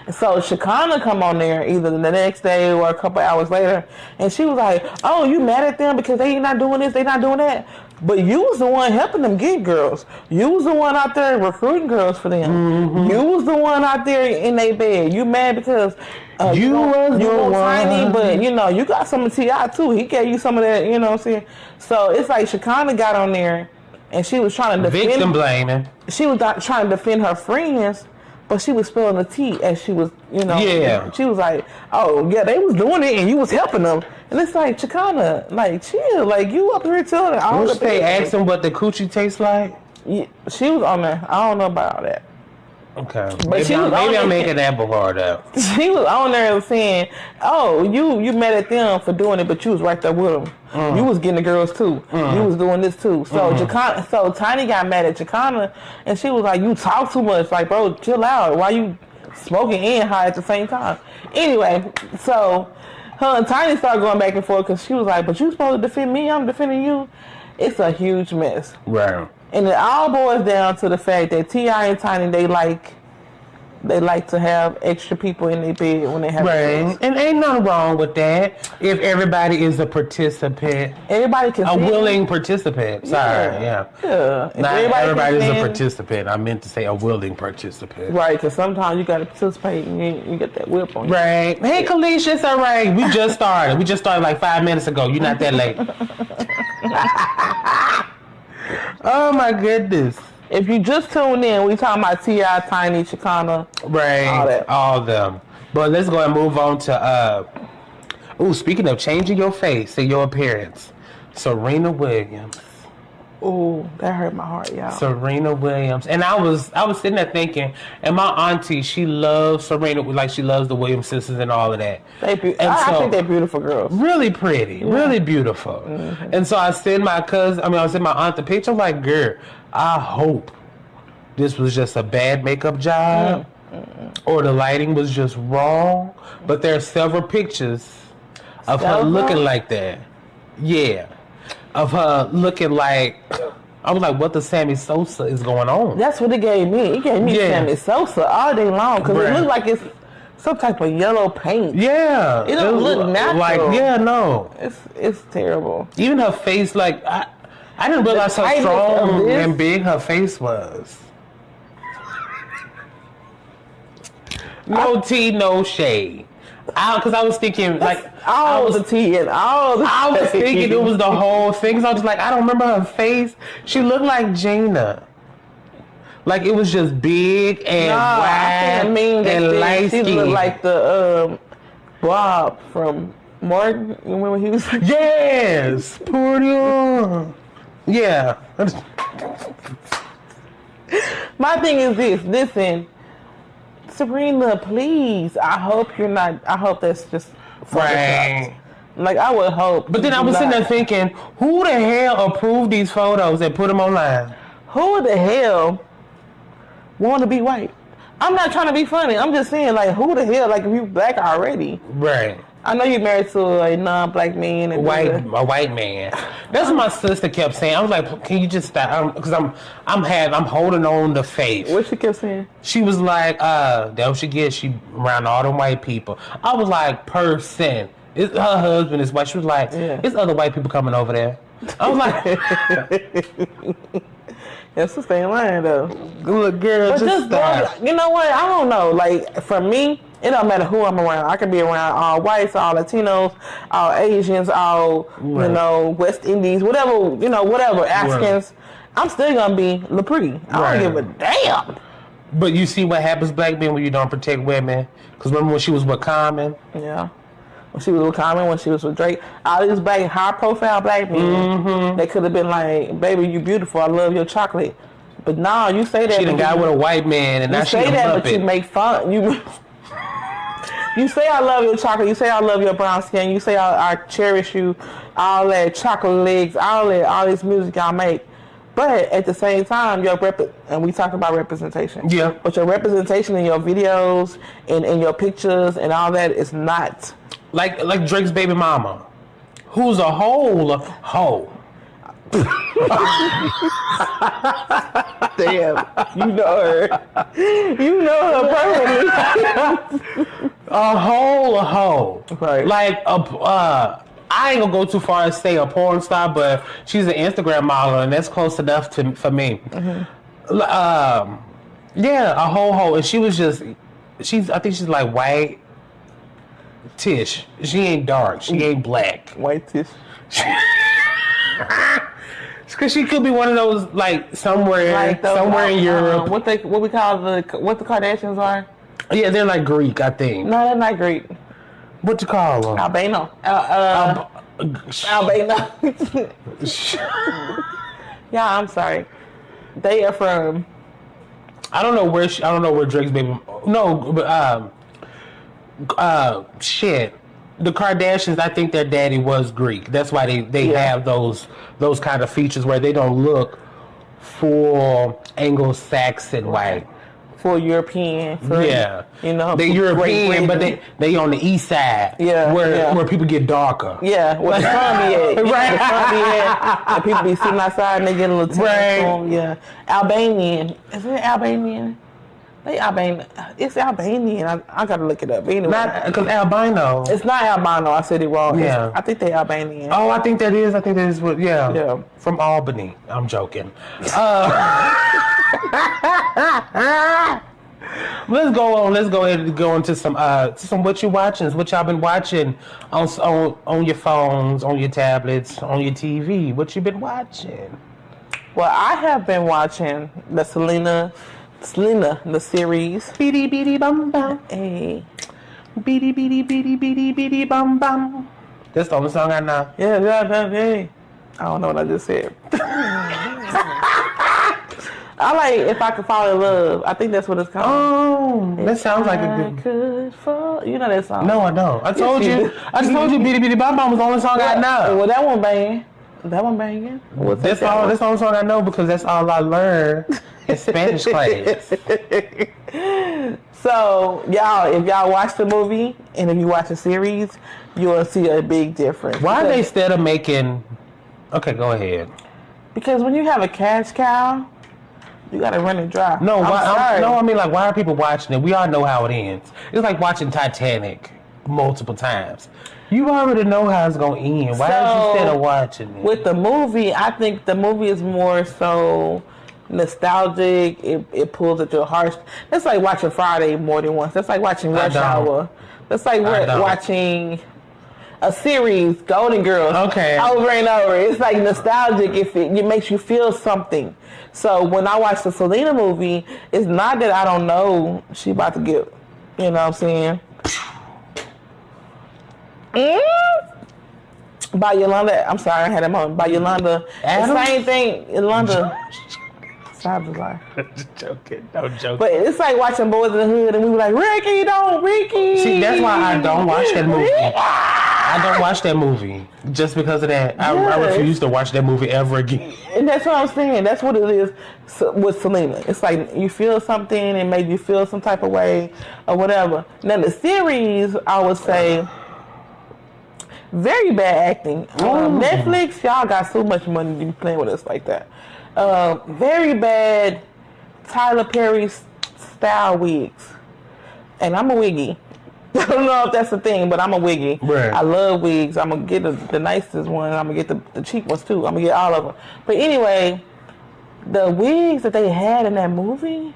And so Shekinah come on there either the next day or a couple hours later and she was like, oh, you mad at them because they not doing this, they not doing that? But you was the one helping them get girls. You was the one out there recruiting girls for them. Mm-hmm. You was the one out there in their bed. You mad because you was Tiny, but you got some of T.I. too. He gave you some of that, you know what I'm saying? So it's like Shekinah got on there and she was trying to defend victim blaming. She was trying to defend her friends. But she was spilling the tea as she was, Yeah. She was like, oh, yeah, they was doing it and you was helping them. And it's like, Shekinah, like, chill. Like, you up here telling all the they asked them what the coochie tastes like? Yeah, she was on there. I don't know about all that. Okay. But maybe I'm making that hard up. She was on there saying, oh, you mad at them for doing it, but you was right there with them. You was getting the girls too. You was doing this too. So so Tiny got mad at Shekinah and she was like, you talk too much. Like, bro, chill out. Why you smoking and high at the same time? Anyway, so her and Tiny started going back and forth because she was like, but you supposed to defend me, I'm defending you. It's a huge mess. Right. And it all boils down to the fact that T.I. and Tiny, they like to have extra people in their bed when they have sex. And ain't nothing wrong with that if everybody is a participant. Everybody can a willing participant. Sorry, yeah. Not everybody's a participant. I meant to say a willing participant. Right, because sometimes you got to participate and you get that whip on you. Right. Hey, Kalisha, it's all right. We just started. We just started like 5 minutes ago. You're not that late. Oh, my goodness. If you just tune in, we talking about T.I., Tiny, Shekinah, right? All of them. But let's go and move on to. Speaking of changing your face and your appearance, Serena Williams. Ooh, that hurt my heart, y'all. Serena Williams, and I was sitting there thinking, and my auntie, she loves Serena, like she loves the Williams sisters and all of that. I think they're beautiful girls. Really pretty, really beautiful. Mm-hmm. And so I sent my aunt the picture. I'm like, girl, I hope this was just a bad makeup job, or the lighting was just wrong. But there are several pictures of her looking like that. Yeah. Of her looking like, I was like, what the Sammy Sosa is going on? That's what it gave me. It gave me Sammy Sosa all day long because it looked like it's some type of yellow paint. Yeah. It don't look natural. Like, no. It's terrible. Even her face, like, I didn't realize how strong and big her face was. No tea, no shade. Because I was thinking, like, I was thinking it was the whole thing. So I was like, I don't remember her face. She looked like Gina. Like, it was just big and wide and light skin. She looked like the Bob from Martin. You remember he was like, yes, party on. Yeah. My thing is this. Listen. Serena, please. I hope that's just right. Like, I would hope. But then I was sitting there thinking, who the hell approved these photos and put them online? Who the hell want to be white? I'm not trying to be funny. I'm just saying, like, who the hell, like, if you black already. Right. I know you're married to a non-black man. And a white man. That's what my sister kept saying. I was like, can you just stop? Because I'm holding on to faith. What she kept saying? She was like, that what she gets. She around all them white people. I was like, person. Her husband is white. She was like, there's other white people coming over there. I was like, that's the same line though. Look, girl, but just stop. You know what? I don't know. Like for me, it don't matter who I'm around. I can be around all whites, all Latinos, all Asians, all you know, West Indies, whatever, whatever, Africans. Right. I'm still gonna be LaPree. I don't give a damn. But you see what happens, black men, when you don't protect women. Because remember when she was with Common? Yeah. When she was with Common, when she was with Drake, all these black, high-profile black men, they could have been like, "Baby, you beautiful. I love your chocolate." But now you say that she done got with a white man, and now she say that, but you make fun. You say I love your chocolate. You say I love your brown skin. You say I cherish you. All that chocolate legs. All this music y'all make. But at the same time, and we talk about representation. Yeah. But your representation in your videos and in your pictures and all that is not. Like Drake's baby mama, who's a whole hoe. Damn, you know her. You know her perfectly. A whole hoe. Right. Like I ain't gonna go too far and say a porn star, but she's an Instagram model, and that's close enough for me. Mm-hmm. Yeah, a whole hoe, and she was just. I think she's like white. Tish. She ain't dark. She ain't black. White Tish. Because she could be one of those, like, somewhere in Europe. What we call what the Kardashians are? Yeah, they're like Greek, I think. No, they're not Greek. What you call them? Albano. Albano. Yeah, I'm sorry. They are from. I don't know where Drake's baby. No, but shit. The Kardashians, I think their daddy was Greek. That's why they have those kind of features where they don't look full Anglo-Saxon white. Full European. They European, but they on the east side. Where people get darker. Yeah, where the sun be at. Right. The sun be at. And people be sitting outside and they get a little tan. Yeah. Albanian. Is it Albanian? It's Albanian. I gotta look it up. Anyway, not because albino. It's not albino. I said it wrong. Yeah, I think they Albanian. Oh, I think that is what. Yeah. From Albany. I'm joking. Let's go on. Let's go ahead and go into some what you watching. What y'all been watching on your phones, on your tablets, on your TV. What you been watching? Well, I have been watching the Selena, the series. Beady beady bum bum. Hey. Beady beady beady beady beady bum bum. That's the only song I know. Yeah. Hey. I don't know what I just said. I like If I Could Fall in Love. I think that's what it's called. Oh, that sounds like a good. Could fall. You know that song? No, I don't. I told you. I just told you, Beady Beady Bum Bum was the only song I know. Well, that one banging. That one banging. That's the only song I know because that's all I learned in Spanish class. So, y'all, if y'all watch the movie and if you watch the series, you will see a big difference. Why are they instead of making? Okay, go ahead. Because when you have a cash cow, you gotta run it dry. No, I mean, like, why are people watching it? We all know how it ends. It's like watching Titanic multiple times. You already know how it's gonna end. Why are you instead of watching it? With the movie, I think the movie is more so nostalgic. It pulls at your heart. That's like watching Friday more than once. That's like watching Rush Hour. That's like watching a series, Golden Girls, over and over. It's like nostalgic. It makes you feel something. So when I watch the Selena movie, it's not that I don't know she about to get, you know what I'm saying? By Yolanda, I'm sorry, I had a moment. By Yolanda, the same thing. Yolanda. Sorry, joking. Don't joke. But it's like watching Boyz in the Hood, and we were like, Ricky. See, that's why I don't watch that movie. I don't watch that movie just because of that. I refuse to watch that movie ever again. And that's what I'm saying. That's what it is with Selena. It's like you feel something and maybe you feel some type of way or whatever. Now the series, I would say, Very bad acting. Netflix, y'all got so much money to be playing with us like that. Very bad Tyler Perry style wigs. And I'm a wiggy. I don't know if that's the thing, but I'm a wiggy. Right. I love wigs. I'm going to get the nicest one. I'm going to get the cheap ones too. I'm going to get all of them. But anyway, the wigs that they had in that movie,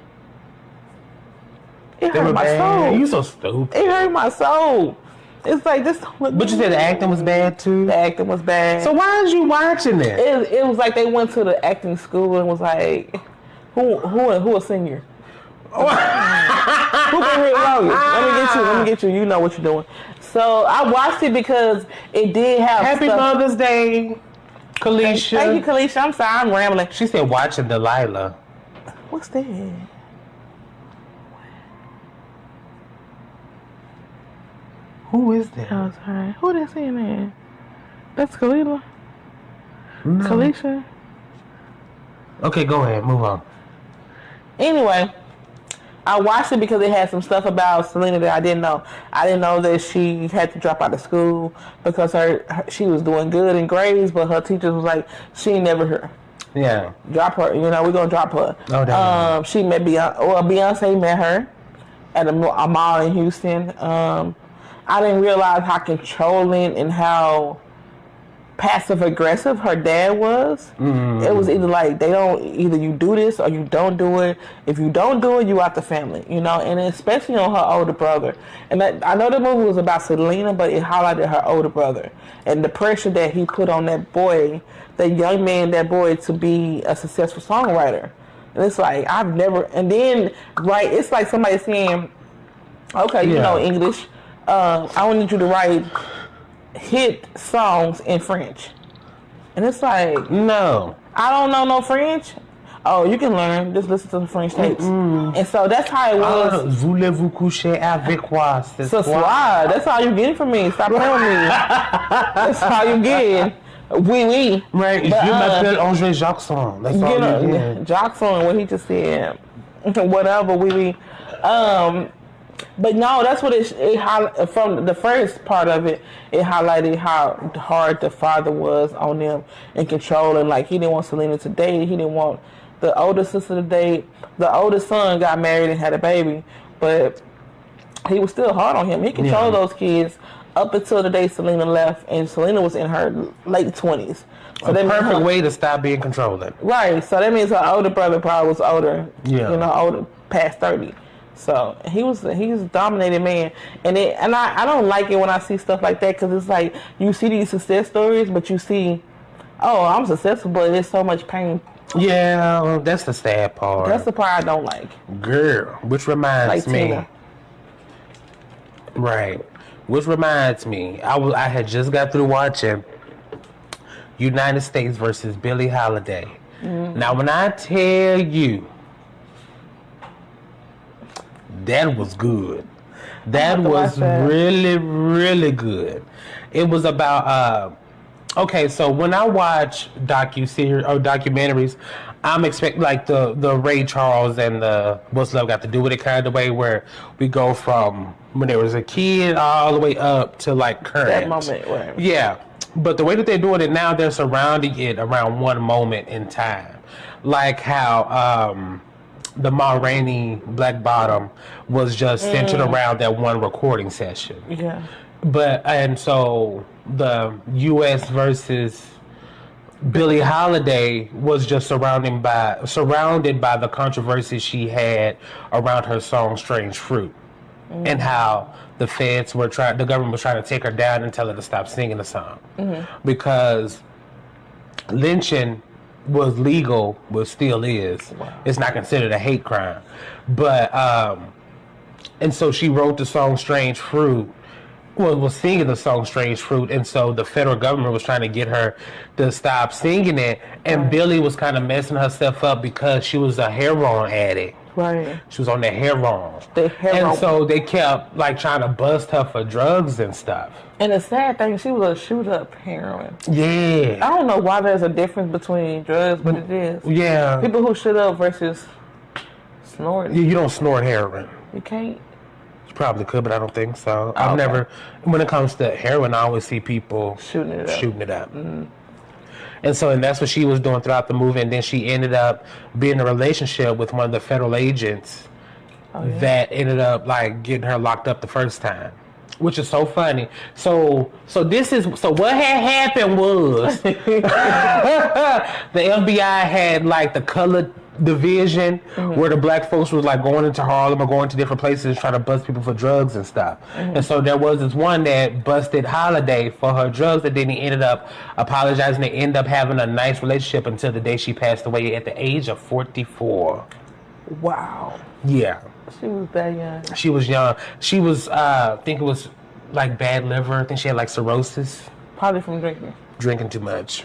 it hurt my soul. You so stupid. It hurt my soul. It's like this. But you said the acting was bad too? The acting was bad. So why is you watching it? It was like they went to the acting school and was like, who a senior? Who can hit lawyers? Let me get you. You know what you're doing. So I watched it because it did have Happy Mother's Day, Kalisha. Thank you, Kalisha. I'm sorry, I'm rambling. She said watching Delilah. What's that? Who is that? Oh, sorry. Who they saying that? That's Khalila? No. Kalisha? Okay, go ahead. Move on. Anyway, I watched it because it had some stuff about Selena that I didn't know. I didn't know that she had to drop out of school because she was doing good in grades, but her teachers was like, she ain't never her. Yeah. Drop her. We're going to drop her. Oh, damn. She met Beyonce met her at a mall in Houston. I didn't realize how controlling and how passive aggressive her dad was. It was either you do this or you don't do it. If you don't do it, you out the family, you know, and especially on her older brother. And I know the movie was about Selena, but it highlighted her older brother and the pressure that he put on that boy, that young man, that boy, to be a successful songwriter. And it's like, it's like somebody saying, okay, you know English, I want you to write hit songs in French. And it's like, no, I don't know no French. Oh, you can learn. Just listen to the French tapes. And so that's how it was. Voulez-vous coucher avec moi ce soir? That's how you get it from me. Stop playing with me. That's how you get it. Oui. Right. Je m'appelle André Jackson. That's all you get. Jackson, what he just said. Whatever, oui. But no, that's what it from the first part of it. It highlighted how hard the father was on them and controlling. Like, he didn't want Selena to date. He didn't want the older sister to date. The older son got married and had a baby, but he was still hard on him. He controlled those kids up until the day Selena left, and Selena was in her late 20s. So a perfect way to stop being controlling. Right. So that means her older brother probably was older. Yeah. You know, older, past 30. So he's a dominated man, and I don't like it when I see stuff like that, because it's like you see these success stories, but you see, oh, I'm successful, but there's so much pain. Yeah, well, that's the sad part. That's the part I don't like. Girl, which reminds me. Tina. Right, which reminds me, I had just got through watching United States versus Billie Holiday. Mm-hmm. Now, when I tell you, that was good. That was really, really good. It was about okay, so when I watch docu-series or documentaries, I'm expecting like the Ray Charles and the What's Love Got to Do with It kind of way, where we go from when there was a kid all the way up to like current. That moment, right. Yeah. But the way that they're doing it now, they're surrounding it around one moment in time. Like how the Ma Rainey Black Bottom was just centered around that one recording session. Yeah. And so the U.S. versus Billie Holiday was just surrounded by the controversy she had around her song "Strange Fruit," and how the government was trying to take her down and tell her to stop singing the song because lynching was legal, but still is. Wow. It's not considered a hate crime. But and so she wrote the song "Strange Fruit." Was singing the song "Strange Fruit," and so the federal government was trying to get her to stop singing it, and Billie was kind of messing herself up because she was a heroin addict. Right. She was on the heroin. And so they kept like trying to bust her for drugs and stuff. And the sad thing, she was a shoot-up heroin. Yeah. I don't know why there's a difference between drugs, but it is. Yeah. People who shoot up versus snorting. You don't snort heroin. You can't. She probably could, but I don't think so. I've never. When it comes to heroin, I always see people shooting it up. Mm-hmm. And that's what she was doing throughout the movie. And then she ended up being in a relationship with one of the federal agents that ended up like getting her locked up the first time. Which is so funny. So what had happened was the FBI had like the colored division where the black folks was like going into Harlem or going to different places trying to bust people for drugs and stuff. And so there was this one that busted Holiday for her drugs, and then he ended up apologizing. They ended up having a nice relationship until the day she passed away at the age of 44. Wow. Yeah. She was that young. She was young. She was, I think it was like bad liver. I think she had like cirrhosis. Probably from drinking. Drinking too much.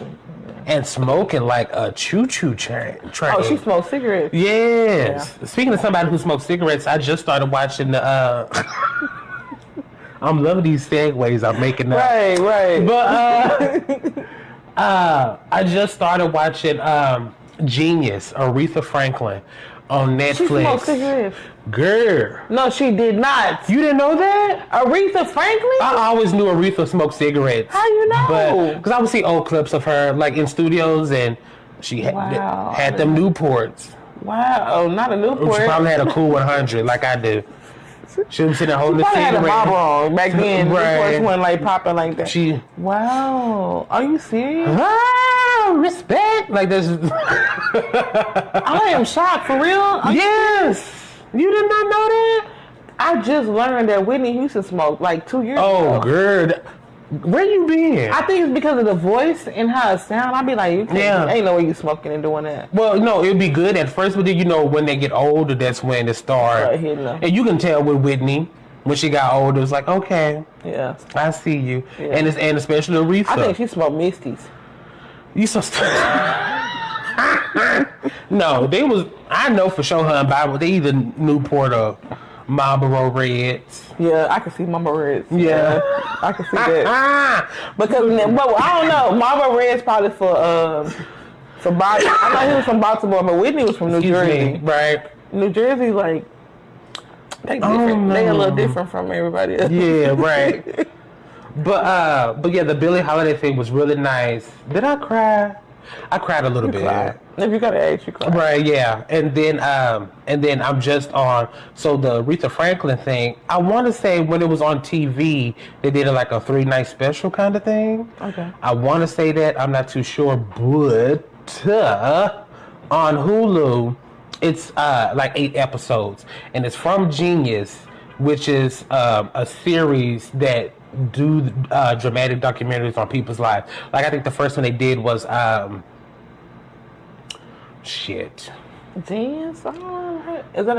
And smoking like a choo-choo train. Oh, she smoked cigarettes. Yes. Yeah. Speaking of somebody who smokes cigarettes, I just started watching the... I'm loving these segues I'm making now. Right. But I just started watching Genius, Aretha Franklin, on Netflix. She smoked cigarettes. Girl. No, she did not. You didn't know that? Aretha Franklin? I always knew Aretha smoked cigarettes. How you know? Because I would see old clips of her like in studios, and she had them Newports. Wow, not a Newport. She probably had a cool 100 like I do. She was sitting there holding the cigarette. She probably had a Marlboro back then. Right. Newports wasn't like popping like that. Wow. Are you serious? Respect. Like this. I am shocked. For real? Yes. You did not know that? I just learned that Whitney Houston smoked like 2 years ago. Oh, girl. Where you been? I think it's because of the voice and how it sounds. I'd be like, ain't no way you smoking and doing that. Well, no, it'd be good at first, but then when they get older, that's when it starts. And you can tell with Whitney, when she got older, it's like, okay, yeah, I see you. Yeah. And especially Aretha. I think she smoked Misties. You so No, I know for sure her and Bible, they either Newport or Marlboro Reds. Yeah, I can see Marlboro Reds. Yeah. I can see that. Because, well, I don't know. Marlboro Reds probably for Bobby. I know he was from Baltimore, but Whitney was from New Jersey. Right. New Jersey, like, they different. They a little different from everybody else. Yeah, right. But yeah, the Billie Holiday thing was really nice. Did I cry? I cried a little bit. Cried. If you gotta ask, you cry. Right, yeah. And then I'm just on. So the Aretha Franklin thing. I want to say when it was on TV, they did like a 3-night special kind of thing. Okay. I want to say that. I'm not too sure, but on Hulu, it's like 8 episodes, and it's from Genius, which is a series that do dramatic documentaries on people's lives. Like I think the first one they did was Genius? Is that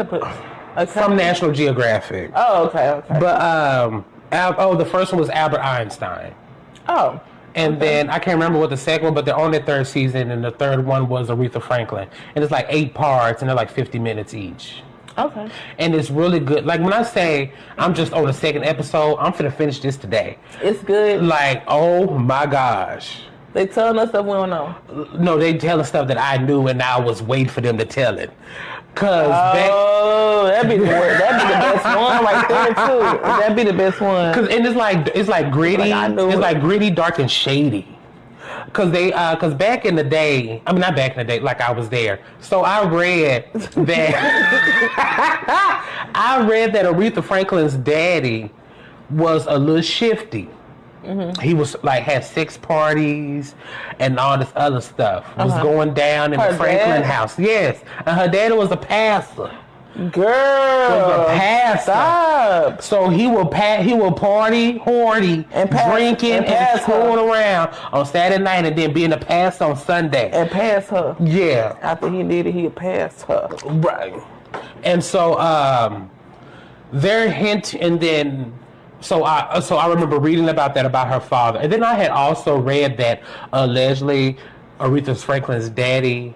a from National Geographic? Oh, okay. But the first one was Albert Einstein. Oh. And then I can't remember what the second one, but they're on their 3rd season, and the 3rd one was Aretha Franklin, and it's like 8 parts, and they're like 50 minutes each. Okay. And it's really good. Like when I say I'm just on the 2nd episode, I'm finna finish this today. It's good. Like, oh my gosh. They telling us stuff we don't know. No, they telling stuff that I knew and I was waiting for them to tell it. That'd be the best one right there too. That'd be the best one. And it's like gritty. It's like gritty, dark, and shady. Cause back in the day, I mean not back in the day, like I was there. So I read that Aretha Franklin's daddy was a little shifty. Mm-hmm. He was like had 6 parties and all this other stuff was going down in the Franklin house. Yes, and her daddy was a pastor. Girl, stop. So he will party, hoardy, and drinking, and screwing around on Saturday night, and then being a pastor on Sunday. And pass her. Yeah. After he did it, he passed her. Right. And so their hint, and then so I remember reading about that about her father, and then I had also read that allegedly Aretha Franklin's daddy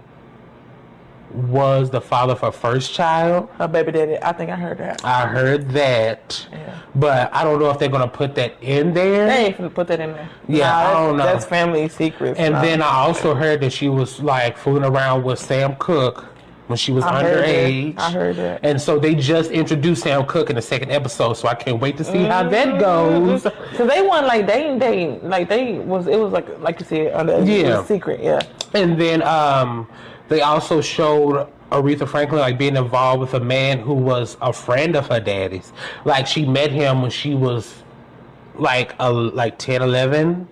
was the father of her first child. Her baby daddy. I think I heard that. I heard that. Yeah. But I don't know if they're going to put that in there. They ain't going to put that in there. Yeah, I don't know. That's family secrets. And then I also heard that she was like fooling around with Sam Cooke when she was I heard underage. that. I heard that. And so they just introduced Sam Cooke in the second episode, so I can't wait to see how that goes. Cause they weren't like it was like you said under it was secret, yeah. And then they also showed Aretha Franklin like being involved with a man who was a friend of her daddy's. Like she met him when she was like 10, 11,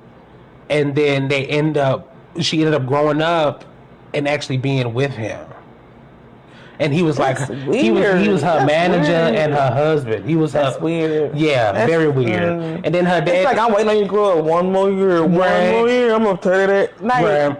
and then she ended up growing up and actually being with him. And he was That's like weird. he was her manager and her husband. He was That's weird. Yeah, That's very weird. And then her dad. It's like I'm waiting on you to grow up one more year. I'm gonna tell you that. Right.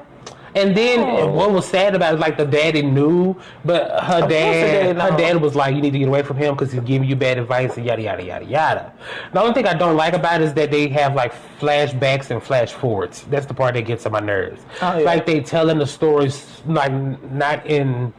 And then what was sad about it, like the daddy knew, but her dad was like, you need to get away from him because he's giving you bad advice and yada yada yada yada. The only thing I don't like about it is that they have like flashbacks and flash forwards. That's the part that gets on my nerves. Oh, yeah. Like they telling the stories like not in.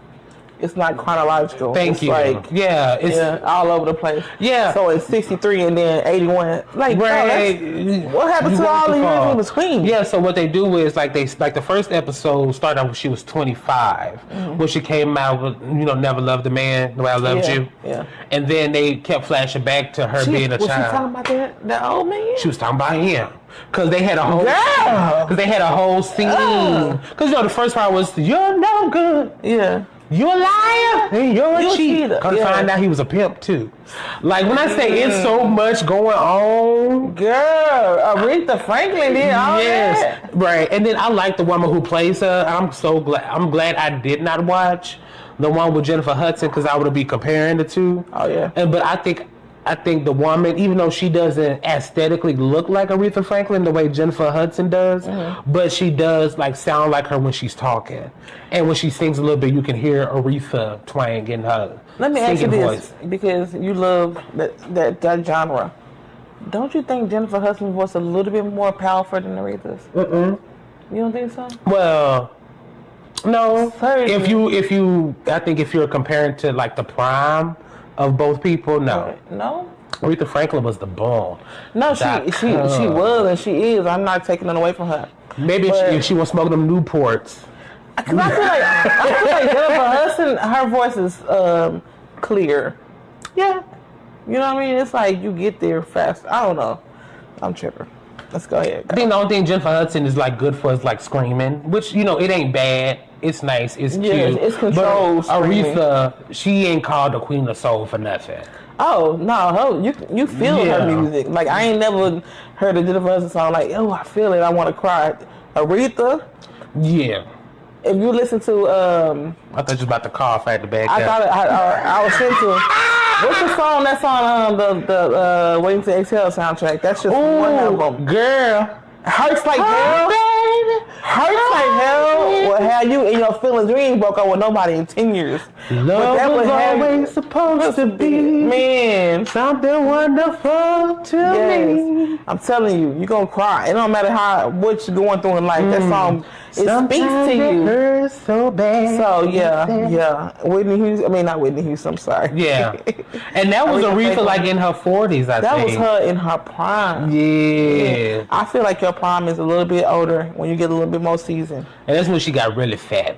It's not chronological. Thank you. Like, it's all over the place. Yeah. So it's 63 and then 81. Like, right. What happened to all the years in between? Yeah. So what they do is like the first episode started out when she was 25, when she came out with Never Loved a Man the way I Loved You. Yeah. And then they kept flashing back to her being a child. Was she talking about that old man? She was talking about him. Cause they had a whole scene. Cause the first part was you're no good. Yeah. You're a liar and you're a cheater. Come find out he was a pimp too. Like when I say it's so much going on. Girl, Aretha Franklin did all that. Right. And then I like the woman who plays her. I'm glad I did not watch the one with Jennifer Hudson because I would be comparing the two. Oh yeah. But I think the woman, even though she doesn't aesthetically look like Aretha Franklin the way Jennifer Hudson does, but she does like sound like her when she's talking. And when she sings a little bit, you can hear Aretha twang in her Let me ask you voice. this, because you love that genre. Don't you think Jennifer Hudson's voice a little bit more powerful than Aretha's? You don't think so? Well, no. Certainly. I think if you're comparing to like the prime of both people, no. No? Aretha Franklin was the bomb. No, she was and she is. I'm not taking it away from her. Maybe if she was smoking them Newports. Because I feel like Jennifer Hudson, her voice is clear. Yeah. You know what I mean? It's like you get there fast. I don't know. I'm tripping. Let's go ahead. I think the only thing Jennifer Hudson is like good for is like screaming, which it ain't bad. It's nice. It's cute. It's controlled. But Aretha, she ain't called the Queen of Soul for nothing. Oh no, you feel her music. Like I ain't never heard a Jennifer Hudson song like, oh, I feel it. I want to cry. Aretha. Yeah. If you listen to I thought you was about to cough at the back. I was into. What's the song that's on the Waiting to Exhale soundtrack? That's just one of them. Girl. Hurts Like Hell. Hurts Like Hell will have you in your feelings. You ain't broke up with nobody in 10 years. Love was always supposed to be, man, something wonderful to me. I'm telling you, you're going to cry. It don't matter what you're going through in life. That song, it speaks to you. Hurts so bad. So, yeah. Whitney Houston, not Whitney Houston, I'm sorry. Yeah. And that was Aretha like in her 40s, I think. That was her in her prime. Yeah. I feel like your prime is a little bit older when you get a little bit more seasoned. And that's when she got really fat.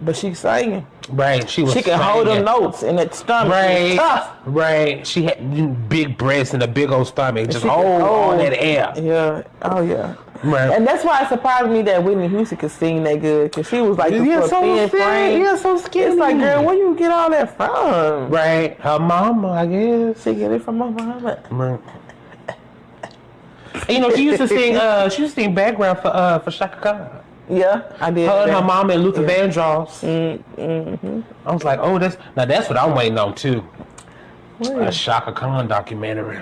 But she's singing. Right. She can hold them notes in that stomach. Right. Tough. Right. She had big breasts and a big old stomach. Just hold all that air. Yeah. Oh, yeah. Right. And that's why it surprised me that Whitney Houston could sing that good. Because she was like the thin frame. Yeah, so skinny. It's like, girl, where you get all that from? Right. Her mama, I guess. She get it from her mama. Right. She used to sing background for Shaka Khan. Yeah, I did. Her and her mom and Luther Vandross. I was like, oh, that's what I'm waiting on too. A Shaka Khan documentary.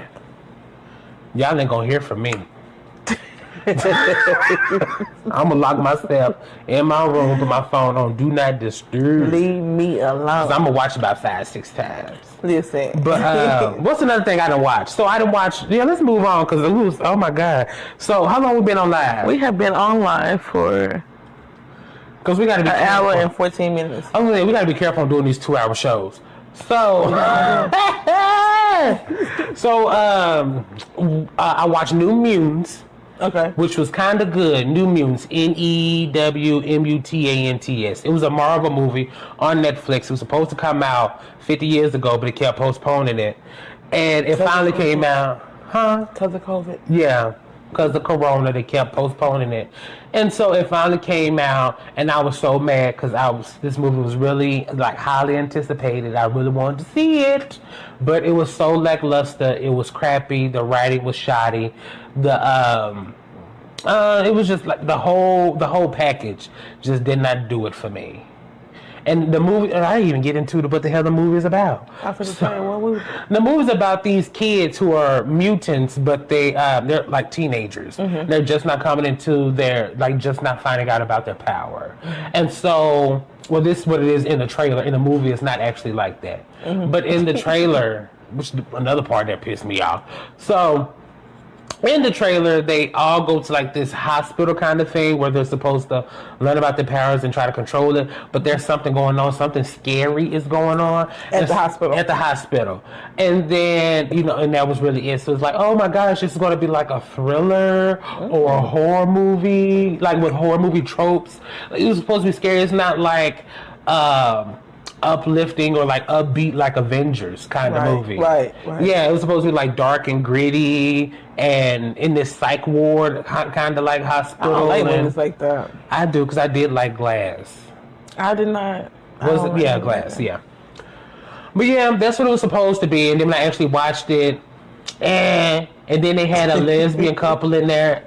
Y'all ain't gonna hear from me. I'm gonna lock myself in my room, put my phone on Do Not Disturb. Leave me alone. Cause I'm gonna watch about 5-6 times. Listen. But what's another thing I didn't watch? So I didn't watch. Yeah, let's move on because it was. Oh my god. So how long we been on live? We have been online for. Because we got to be an hour and 14 minutes. Oh yeah, we got to be careful on doing these 2-hour shows. So. I watched New Mutants. Okay. Which was kind of good. New Mutants, Newmutants. It was a Marvel movie on Netflix. It was supposed to come out 50 years ago, but it kept postponing it. And it finally came out. Huh? Because of COVID. Yeah. Because of Corona, they kept postponing it. And so it finally came out, and I was so mad because this movie was really like highly anticipated. I really wanted to see it, but it was so lackluster. It was crappy. The writing was shoddy. It was just like the whole package just did not do it for me. And the movie, I didn't even get into what the hell the movie is about. I forgot to tell you what movie. The movie's about these kids who are mutants, but they're like teenagers. Mm-hmm. They're just not coming into just not finding out about their power. Mm-hmm. And so, well, this is what it is in the trailer. In the movie, it's not actually like that. Mm-hmm. But in the trailer, which is another part that pissed me off. So, in the trailer, they all go to like this hospital kind of thing where they're supposed to learn about their powers and try to control it. But there's something going on. Something scary is going on. At the hospital. At the hospital. And then, and that was really it. So it's like, oh my gosh, this is going to be like a thriller or a horror movie. Like with horror movie tropes. It was supposed to be scary. It's not like uplifting or like upbeat like Avengers kind of movie. Right. Yeah, it was supposed to be like dark and gritty and in this psych ward kind of like hospital. I don't like movies like that. I do because I did like Glass. I did not. Glass, yeah. But yeah, that's what it was supposed to be. And then when I actually watched it, and then they had a lesbian couple in there.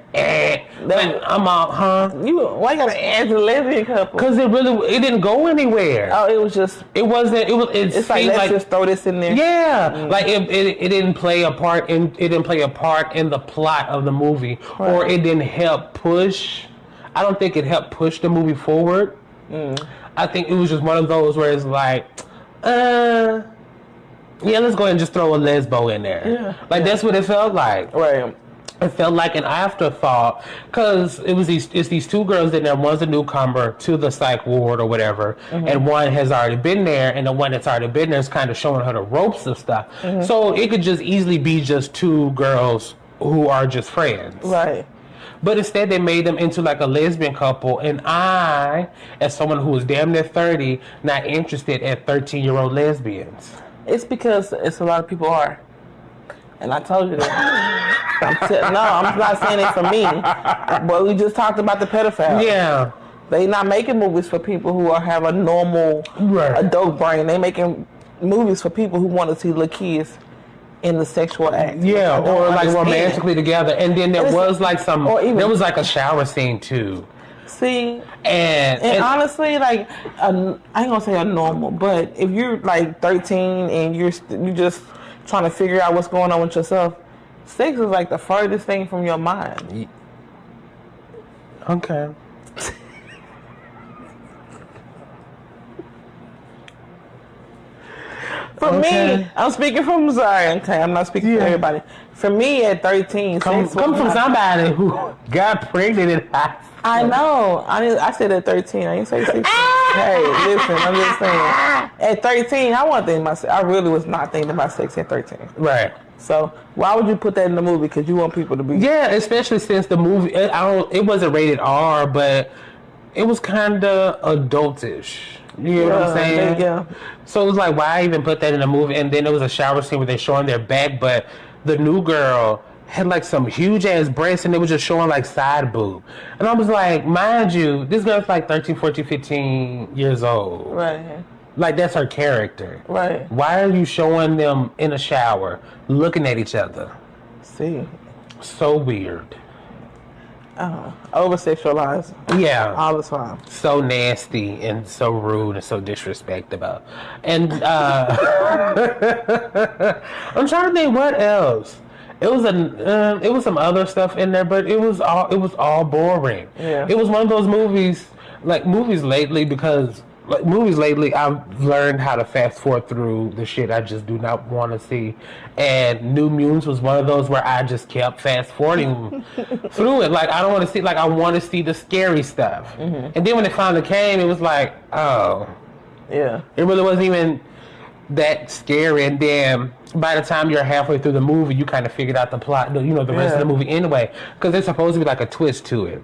I'm out, huh? Why you gotta add the lesbian couple? Because it didn't go anywhere. Oh, it was just. It's like let's just throw this in there. Yeah, like it didn't play a part in. It didn't play a part in the plot of the movie, or it didn't help push. I don't think it helped push the movie forward. I think it was just one of those where it's like, yeah, let's go ahead and just throw a lesbo in there. Yeah. That's what it felt like. Right. It felt like an afterthought because it's these two girls in there. One's a newcomer to the psych ward or whatever, and one has already been there, and the one that's already been there is kind of showing her the ropes of stuff. So it could just easily be just two girls who are just friends. Right. But instead they made them into like a lesbian couple, and I, as someone who is damn near 30, not interested at 13-year-old lesbians. It's because it's a lot of people are. And I told you that. No, I'm not saying it for me. But we just talked about the pedophiles. Yeah. They not making movies for people who have a normal adult brain. They making movies for people who want to see little kids in the sexual act. Yeah, or like romantically together. And then there was like there was like a shower scene too. See, and honestly, like, I ain't gonna say a normal, but if you're like 13 and you're just trying to figure out what's going on with yourself, sex is like the furthest thing from your mind. Okay. For me, I'm speaking from, I'm not speaking for everybody. For me, at 13, come from somebody who got pregnant in high school. I know. I said at 13. I didn't say 16. Hey, listen, I'm just saying. At 13, I wasn't thinking about sex. I really was not thinking about sex at 13. Right. So why would you put that in the movie? Because you want people to be... Yeah, especially since the movie, it wasn't rated R, but it was kind of adultish. You know what I'm saying? Yeah. So it was like, why even put that in a movie? And then there was a shower scene where they're showing their back, but the new girl had like some huge ass breasts and they were just showing like side boob. And I was like, mind you, this girl's like 13, 14, 15 years old. Right. Like, that's her character. Right. Why are you showing them in a shower looking at each other? See. So weird. Over-sexualized. Yeah. All the time. So nasty and so rude and so disrespectful. And I'm trying to think what else. It was some other stuff in there, but it was all boring. Yeah. It was one of those movies, like movies lately, I've learned how to fast forward through the shit I just do not want to see. And New Mutants was one of those where I just kept fast forwarding through it. Like, I don't want to see, like, I want to see the scary stuff. Mm-hmm. And then when it finally came, it was like, oh. Yeah. It really wasn't even that scary. And then by the time you're halfway through the movie, you kind of figured out the plot, the rest of the movie anyway, because there's supposed to be like a twist to it.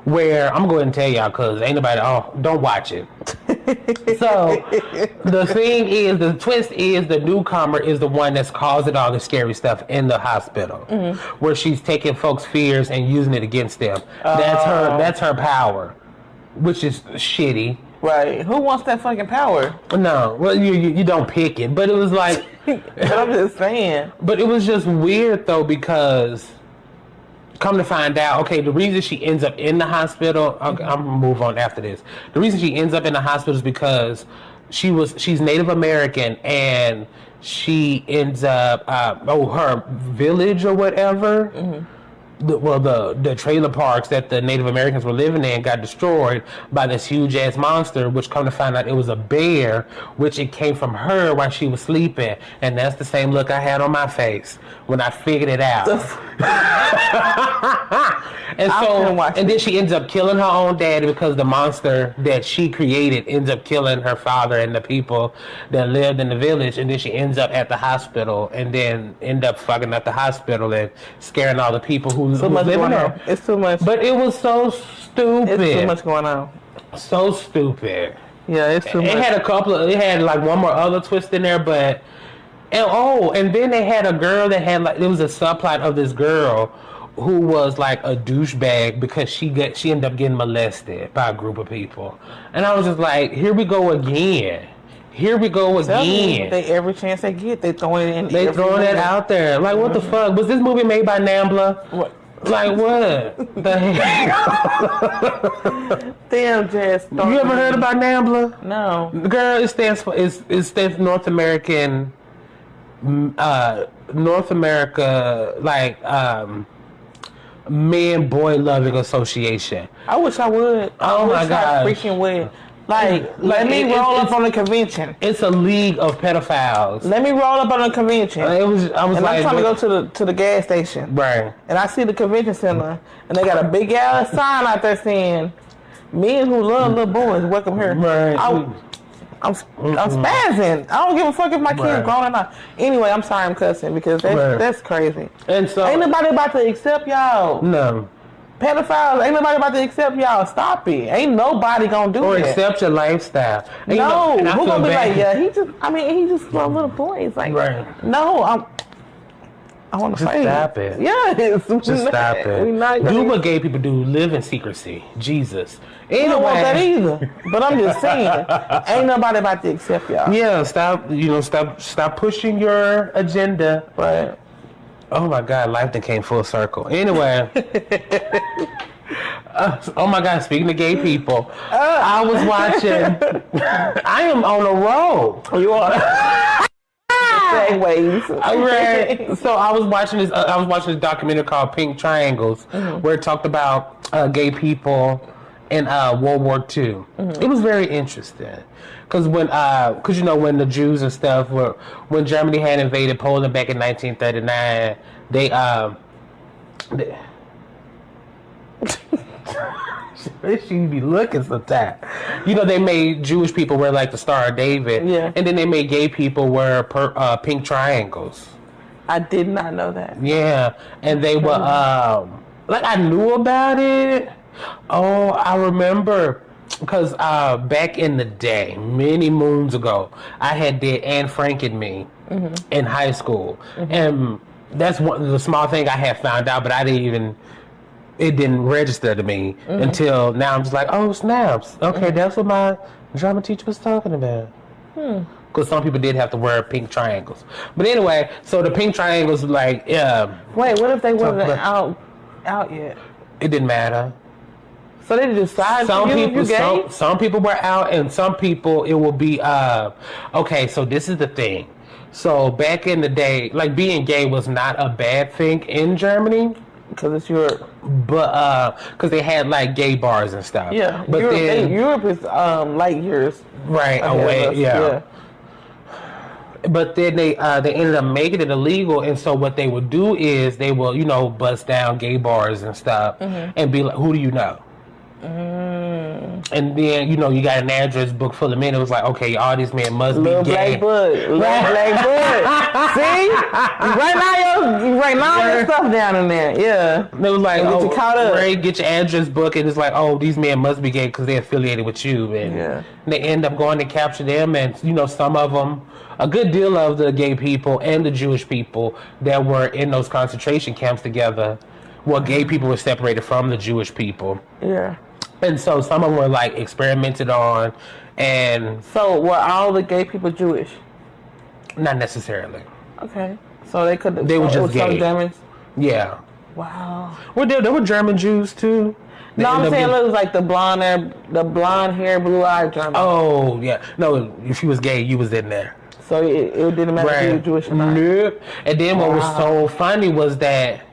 Where I'm going to tell y'all, because ain't nobody, don't watch it. So the thing is, the twist is the newcomer is the one that's causing all the scary stuff in the hospital, where she's taking folks' fears and using it against them. That's her power, which is shitty. Right. Who wants that fucking power? No, well, you don't pick it, but it was like, I'm just saying. But it was just weird though, because come to find out, okay, the reason she ends up in the hospital, I'm gonna move on after this. The reason she ends up in the hospital is because she's Native American, and she ends up her village or whatever. The trailer parks that the Native Americans were living in got destroyed by this huge ass monster, which come to find out it was a bear, which it came from her while she was sleeping, and that's the same look I had on my face when I figured it out. And then she ends up killing her own daddy because the monster that she created ends up killing her father and the people that lived in the village, and then she ends up at the hospital and then end up fucking up the hospital and scaring all the people who was living there. It's too much. But it was so stupid. It's too much going on. So stupid. Yeah, it's too much. It had like one more other twist in there, but and then they had a girl that had like, there was a subplot of this girl who was like a douchebag because she ended up getting molested by a group of people, and I was just like, here we go again. They every chance they get, they throwing it in. They throwing it out there. Like, what the fuck? Was this movie made by Nambla? What? Like what? The hell? Damn, Jess. You ever heard about Nambla? No. Girl, it stands for North American. North America, like Man Boy Loving Association. I wish I would. Oh my god, I freaking would. Like let me roll up on a convention. It's a league of pedophiles. Let me roll up on a convention. I'm trying to go to the gas station. Right. And I see the convention center, and they got a big ass sign out there saying, "Men who love little boys, welcome here." Right. I'm spazzing. I don't give a fuck if my kid's grown or not. Anyway, I'm sorry I'm cussing because that's crazy. And so ain't nobody about to accept y'all. No. Pedophiles, ain't nobody about to accept y'all. Stop it. Ain't nobody gonna do or that. Or accept your lifestyle. And no. Who gonna be like, yeah, he just love little boys. Like, no, I want to fight. Stop it. Yes. Just stop it. Do what gay people do. Live in secrecy. Jesus. Anyway. I don't want that either. But I'm just saying, ain't nobody about to accept y'all. Yeah, stop pushing your agenda. Right. Oh my God, life then came full circle. Anyway. Oh my God, speaking of gay people, I was watching. I am on a roll. You are. Segways. Right. So I was watching this documentary called Pink Triangles, where it talked about gay people in World War II. It was very interesting because when the Jews and stuff when Germany had invaded Poland back in 1939, they she be looking sometimes. They made Jewish people wear like the Star of David, and then they made gay people wear pink triangles. I did not know that. Yeah, and they were like I knew about it. Oh, I remember because back in the day, many moons ago, I had did Anne Frank and Me in high school, and that's the small thing I had found out, but it didn't register to me until now. I'm just like, oh snaps! Okay, that's what my drama teacher was talking about. Because some people did have to wear pink triangles, but anyway, so the pink triangles like wait, what if they wasn't out yet? It didn't matter. So they decided some people were out, and some people it will be okay. So this is the thing. So back in the day, like being gay was not a bad thing in Germany because it's Europe. But because they had like gay bars and stuff. Yeah, but Europe is light years away. Yeah. But then they ended up making it illegal, and so what they would do is they will bust down gay bars and stuff, and be like, who do you know? And then, you know, you got an address book full of men. It was like, okay, all these men must Little be gay. black book. Little black book. See? You write all your stuff down in there. Yeah. It was like, get you caught up. Right, get your address book, and it's like, oh, these men must be gay because they're affiliated with you. And they end up going to capture them, and, you know, some of them, a good deal of the gay people and the Jewish people that were in those concentration camps together, well, gay people were separated from the Jewish people. Yeah. And so some of them were like experimented on, and so were all the gay people Jewish? Not necessarily. Okay. So they could. They were just gay. Germans. Yeah. Wow. Well, there were German Jews too. No, I'm saying it was like the blonde hair, blue-eyed German. Oh yeah. No, if you was gay, you was in there. So it didn't matter if you were Jewish or not. Nope. And then what was so funny was that.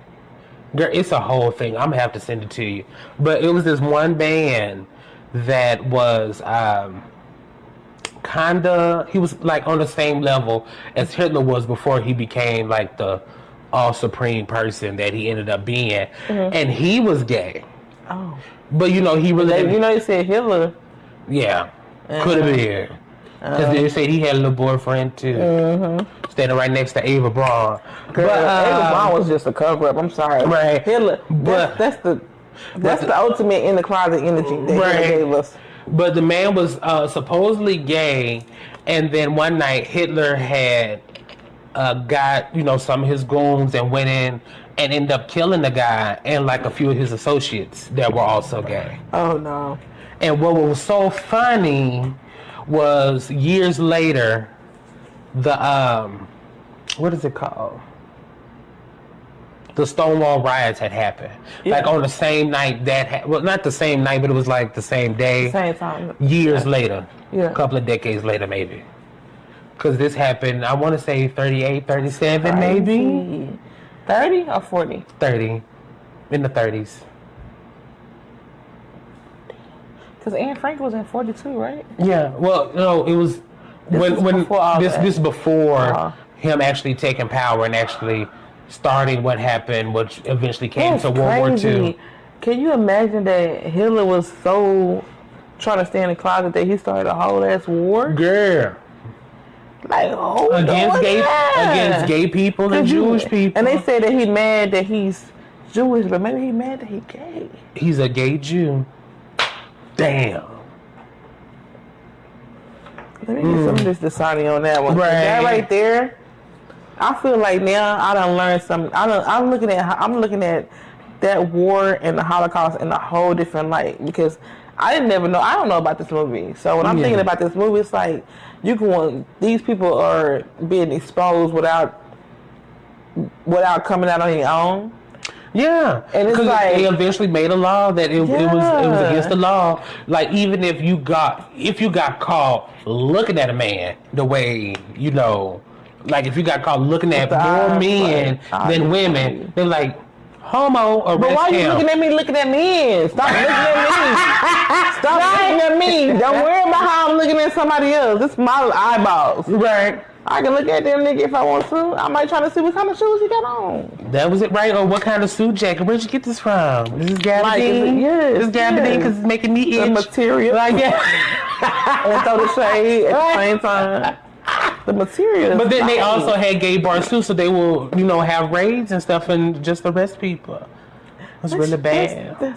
Girl, it's a whole thing. I'm gonna have to send it to you. But it was this one band that was kinda, he was like on the same level as Hitler was before he became like the all supreme person that he ended up being. And he was gay. Oh. But you know, he really you know, they said Hitler. Yeah. Could have been. Because they said he had a little boyfriend too. Standing right next to Ava Braun. Girl, Ava Braun was just a cover up. I'm sorry. Right. Hitler. That's the ultimate in the closet energy that Hitler gave us. But the man was supposedly gay, and then one night Hitler had got, you know, some of his goons and went in and ended up killing the guy and like a few of his associates that were also gay. Oh no. And what was so funny was years later, the what is it called? The Stonewall Riots had happened. Yeah. Like on the same night that well, not the same night, but it was like the same day. Same time. Years later. Yeah. A couple of decades later, maybe. Because this happened, I want to say 38, 37, maybe. 30 or 40? 30. In the 30s. Because Anne Frank was in 42, right? Yeah. Well, no, it was this before him actually taking power and actually starting what happened, which eventually came to World War II. Can you imagine that Hitler was so trying to stay in the closet that he started a whole ass war? Girl. Like, against gay people and Jewish people. And they say that he's mad that he's Jewish, but maybe he's mad that he's gay. He's a gay Jew. Damn. Let me get some of this deciding on that one. Right. That right there, I feel like now I done learned something. I'm looking at that war and the Holocaust in a whole different light because I don't know about this movie. So when I'm thinking about this movie, it's like these people are being exposed without coming out on their own. Yeah, and it's like they eventually made a law that it was against the law. Like even if you got caught looking at a man the way you know, like if you got caught looking at more men than women, they're like homo or. But why are you looking at me? Looking at men? Stop looking at me! Stop looking at me! Don't worry about how I'm looking at somebody else. It's my eyeballs. Right. I can look at them nigga if I want to. I might try to see what kind of shoes he got on. That was it, right? Or what kind of suit jacket? Where'd you get this from? This is Gabardine? Yes. This Gabardine because it's making me itch. The material. Like that. And throw the shade at the same time. The material. But then they also had gay bars too, so they will, you know, have raids and stuff and just arrest people. It's really bad.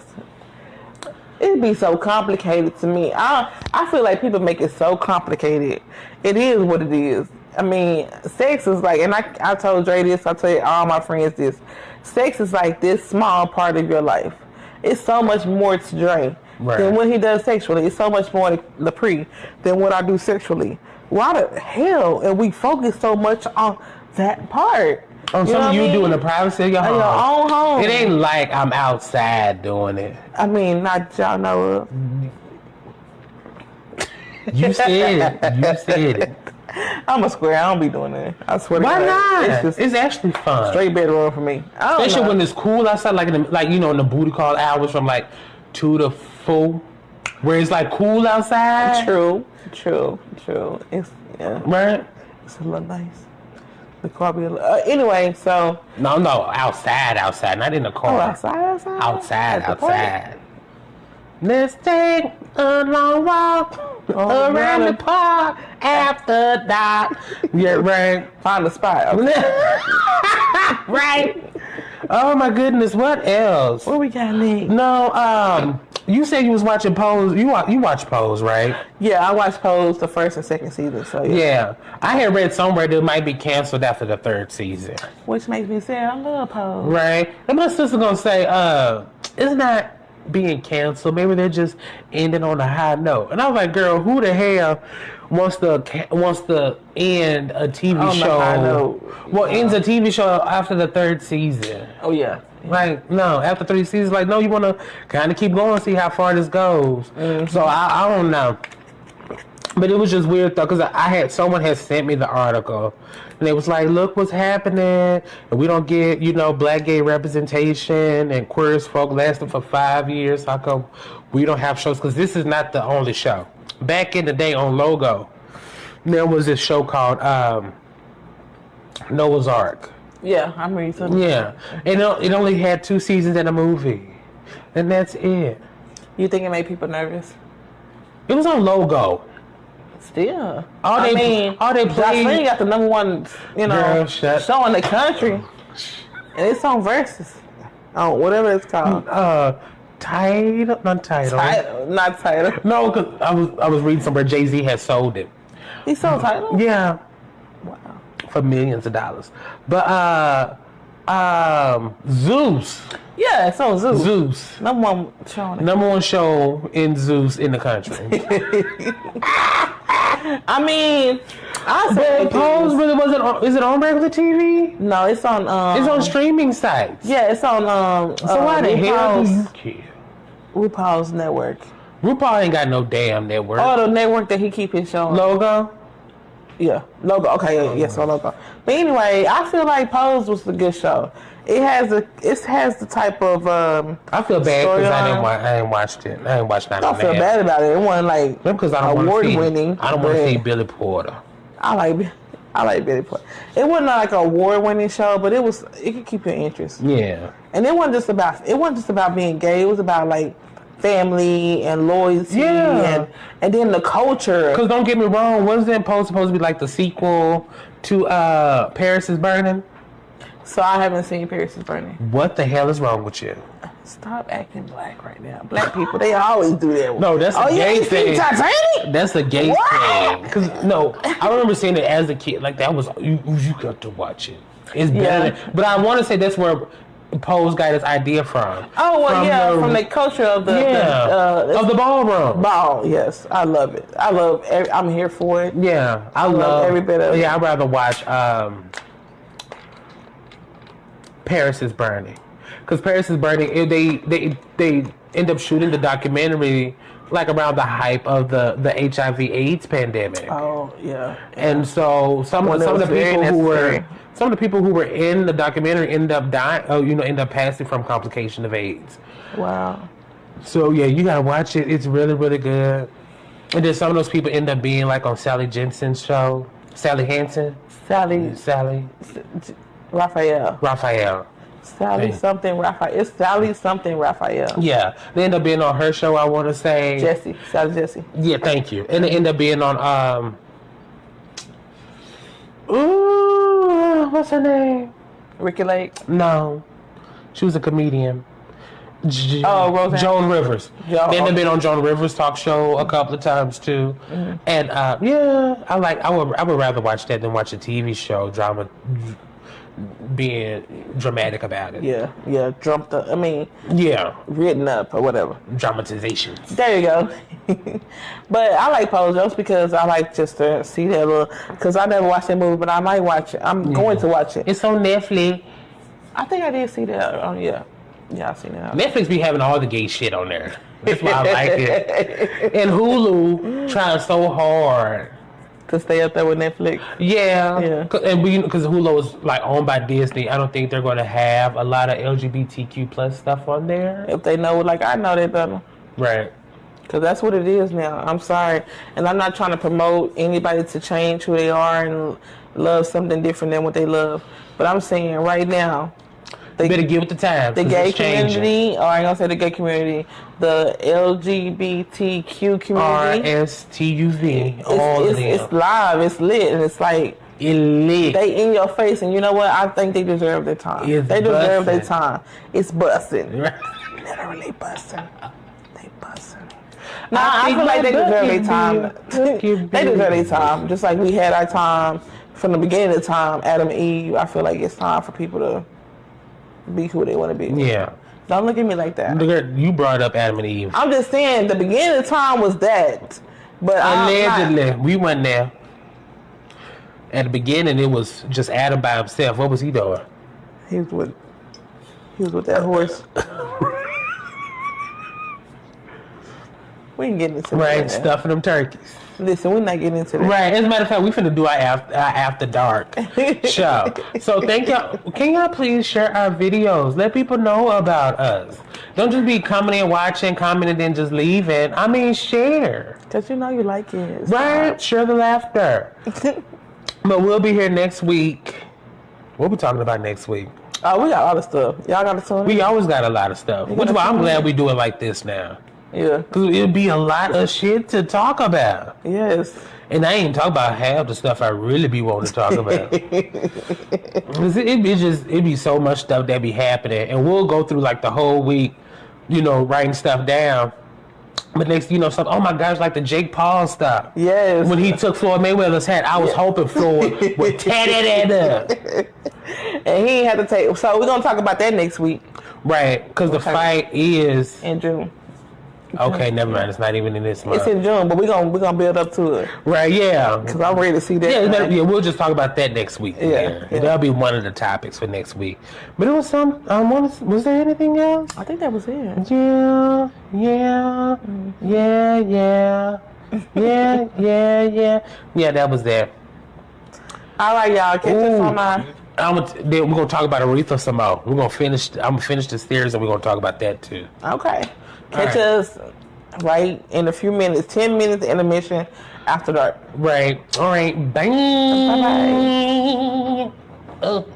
It'd be so complicated to me. I feel like people make it so complicated. It is what it is. I mean, sex is like, and I told Dre this, I tell all my friends this. Sex is like this small part of your life. It's so much more to Dre than what he does sexually. It's so much more to Lepre than what I do sexually. Why the hell? And we focus so much on that part. On something you do in the privacy of your home. Your own home. It ain't like I'm outside doing it. I mean, not y'all know of. You said it. You said it. I'm a square. I don't be doing that. I swear to God. Why not? It's actually fun. Straight bedroom for me. Especially when it's cool outside, like in the booty call hours from like 2 to 4, where it's like cool outside. True. It's right. It's a little nice. The car be a little, anyway. So no, outside, not in the car. Oh, outside. Let's take a long walk around the park after dark. Yeah, right. Find a spot. Okay. Right. Oh my goodness, what else? What we got next? No, you said you was watching Pose. You watch Pose, right? Yeah, I watched Pose the first and second season. So Yeah. I had read somewhere that it might be canceled after the third season. Which makes me sad. I love Pose. Right. And my sister gonna say, it's not being canceled. Maybe they're just ending on a high note. And I was like, girl, who the hell wants to end a TV show? I know. Well, ends a TV show after the third season. Oh yeah. Like, no, after 3 seasons, like, no, you want to kind of keep going, see how far this goes. Mm-hmm. So I don't know. But it was just weird though, because someone had sent me the article, and it was like, look what's happening, and we don't get, black gay representation and queer as folk lasting for 5 years. How come we don't have shows? Because this is not the only show. Back in the day on Logo, there was this show called Noah's Ark. Yeah, I'm reading something. Yeah, and it only had 2 seasons and a movie, and that's it. You think it made people nervous? It was on Logo. Still, All they played. Jocelyn got the number one, Girl, show in the country, and it's on Verzuz, whatever it's called. Untitled. Not Title. No, because I was reading somewhere Jay-Z has sold it. He sold Title? Yeah. Wow. For millions of dollars. But Zeus. Yeah, it's on Zeus. Zeus. Number one show. Number one show in Zeus in the country. I mean, I said Pose really wasn't on. Is it on regular TV? No, it's on. It's on streaming sites. Yeah, it's on. So why the hell do you care? RuPaul's network. RuPaul ain't got no damn network. Oh, the network that he keep his show on. Logo. Yeah, Logo. Okay, yes, on Logo. But anyway, I feel like Pose was a good show. It has the type of I feel bad because I ain't watched it. I ain't watched none of it. I feel bad about it. It wasn't like because I don't award winning. I don't want to see Billy Porter. I like Billy Porter. It wasn't like an award winning show, but it could keep your interest. Yeah. And it wasn't just about being gay. It was about like family and loyalty and then the culture. Because don't get me wrong, wasn't Pose supposed to be like the sequel to Paris is Burning? So I haven't seen Paris is Burning. What the hell is wrong with you? Stop acting black right now. Black people, they always do that. No, that's a gay thing. Titanic? That's a gay thing. Because I remember seeing it as a kid. Like that was you got to watch it. It's better. Than, but I want to say that's where Pose got his idea from. Oh well, from the culture of of the ballroom. Ball, yes, I love it. I'm here for it. Yeah, I love every bit of it. Yeah, I'd rather watch Paris is Burning, because Paris is Burning. They end up shooting the documentary like around the hype of the HIV/AIDS pandemic. Oh yeah. And so some of the people who were in the documentary end up dying. End up passing from complication of AIDS. Wow. So yeah, you gotta watch it. It's really really good. And then some of those people end up being like on Sally Jensen's show. Sally Hansen. Raphael. Sally something Raphael. It's Sally something Raphael. Yeah. They end up being on her show, I want to say. Sally Jesse. Yeah, thank you. And they end up being on, what's her name? Ricky Lake? No. She was a comedian. Roseanne. Joan Rivers. They ended up being on Joan Rivers' talk show a couple of times too. Mm-hmm. And I would rather watch that than watch a TV show being dramatic about it. Yeah, written up or whatever. Dramatizations. There you go. But I like Pose just because I like just to see that little, because I never watched that movie, but I might watch it. I'm going to watch it. It's on Netflix. I think I did see that. Yeah, I've seen it. Netflix be having all the gay shit on there. That's why I like it. And Hulu trying so hard to stay up there with Netflix. Yeah. And because Hulu is like owned by Disney, I don't think they're going to have a lot of LGBTQ plus stuff on there. If they know, like I know they better. Right. Because that's what it is now. I'm sorry. And I'm not trying to promote anybody to change who they are and love something different than what they love. But I'm saying right now, You better get with the times. The gay community, or I ain't gonna say the gay community, the LGBTQ community. RSTUV. All of them. It's live, it's lit, and it's like it lit. They in your face, and you know what? I think they deserve their time. They deserve their time. It's busting. Literally busting. They busting. Nah, I feel like they deserve their time. They deserve their time. Just like we had our time from the beginning of time, Adam and Eve. I feel like it's time for people to be who they want to be. Yeah. Don't look at me like that. You brought up Adam and Eve. I'm just saying the beginning of time was that. But allegedly, we went there. At the beginning, it was just Adam by himself. What was he doing? He was with that horse. We ain't getting into that. Right, stuffing them turkeys. Listen, we're not getting into that. Right. As a matter of fact, we finna do our after dark show. So thank y'all. Can y'all please share our videos? Let people know about us. Don't just be coming and watching, commenting, and then just leaving. I mean, share. Because you know you like it. Right. Share the laughter. But we'll be here next week. What we talking about next week? Oh, we got a lot of stuff. Y'all got to tune in. We always got a lot of stuff. Which is why I'm glad we do it like this now. Yeah. Because it'll be a lot of shit to talk about. Yes. And I ain't talk about half the stuff I really be wanting to talk about. It'd be so much stuff that be happening. And we'll go through like the whole week, writing stuff down. But next, something, oh my gosh, like the Jake Paul stuff. Yes. When he took Floyd Mayweather's hat, I was hoping Floyd would tear that up. And he ain't had to take, so we're going to talk about that next week. Right, because the fight is in June. Okay, never mind. It's not even in this month. It's in June, but we're gonna build up to it. Right, yeah. Because I'm ready to see that. Yeah, we'll just talk about that next week. Yeah. That'll be one of the topics for next week. But it was some, was there anything else? I think that was it. Yeah. Yeah, that was that. All right, y'all. Catch us on my... Then we're going to talk about Aretha some more. I'm going to finish the series, and we're going to talk about that, too. Okay. Catch us right in a few minutes, 10 minutes intermission after dark. Right. All right. Bye. Bye-bye.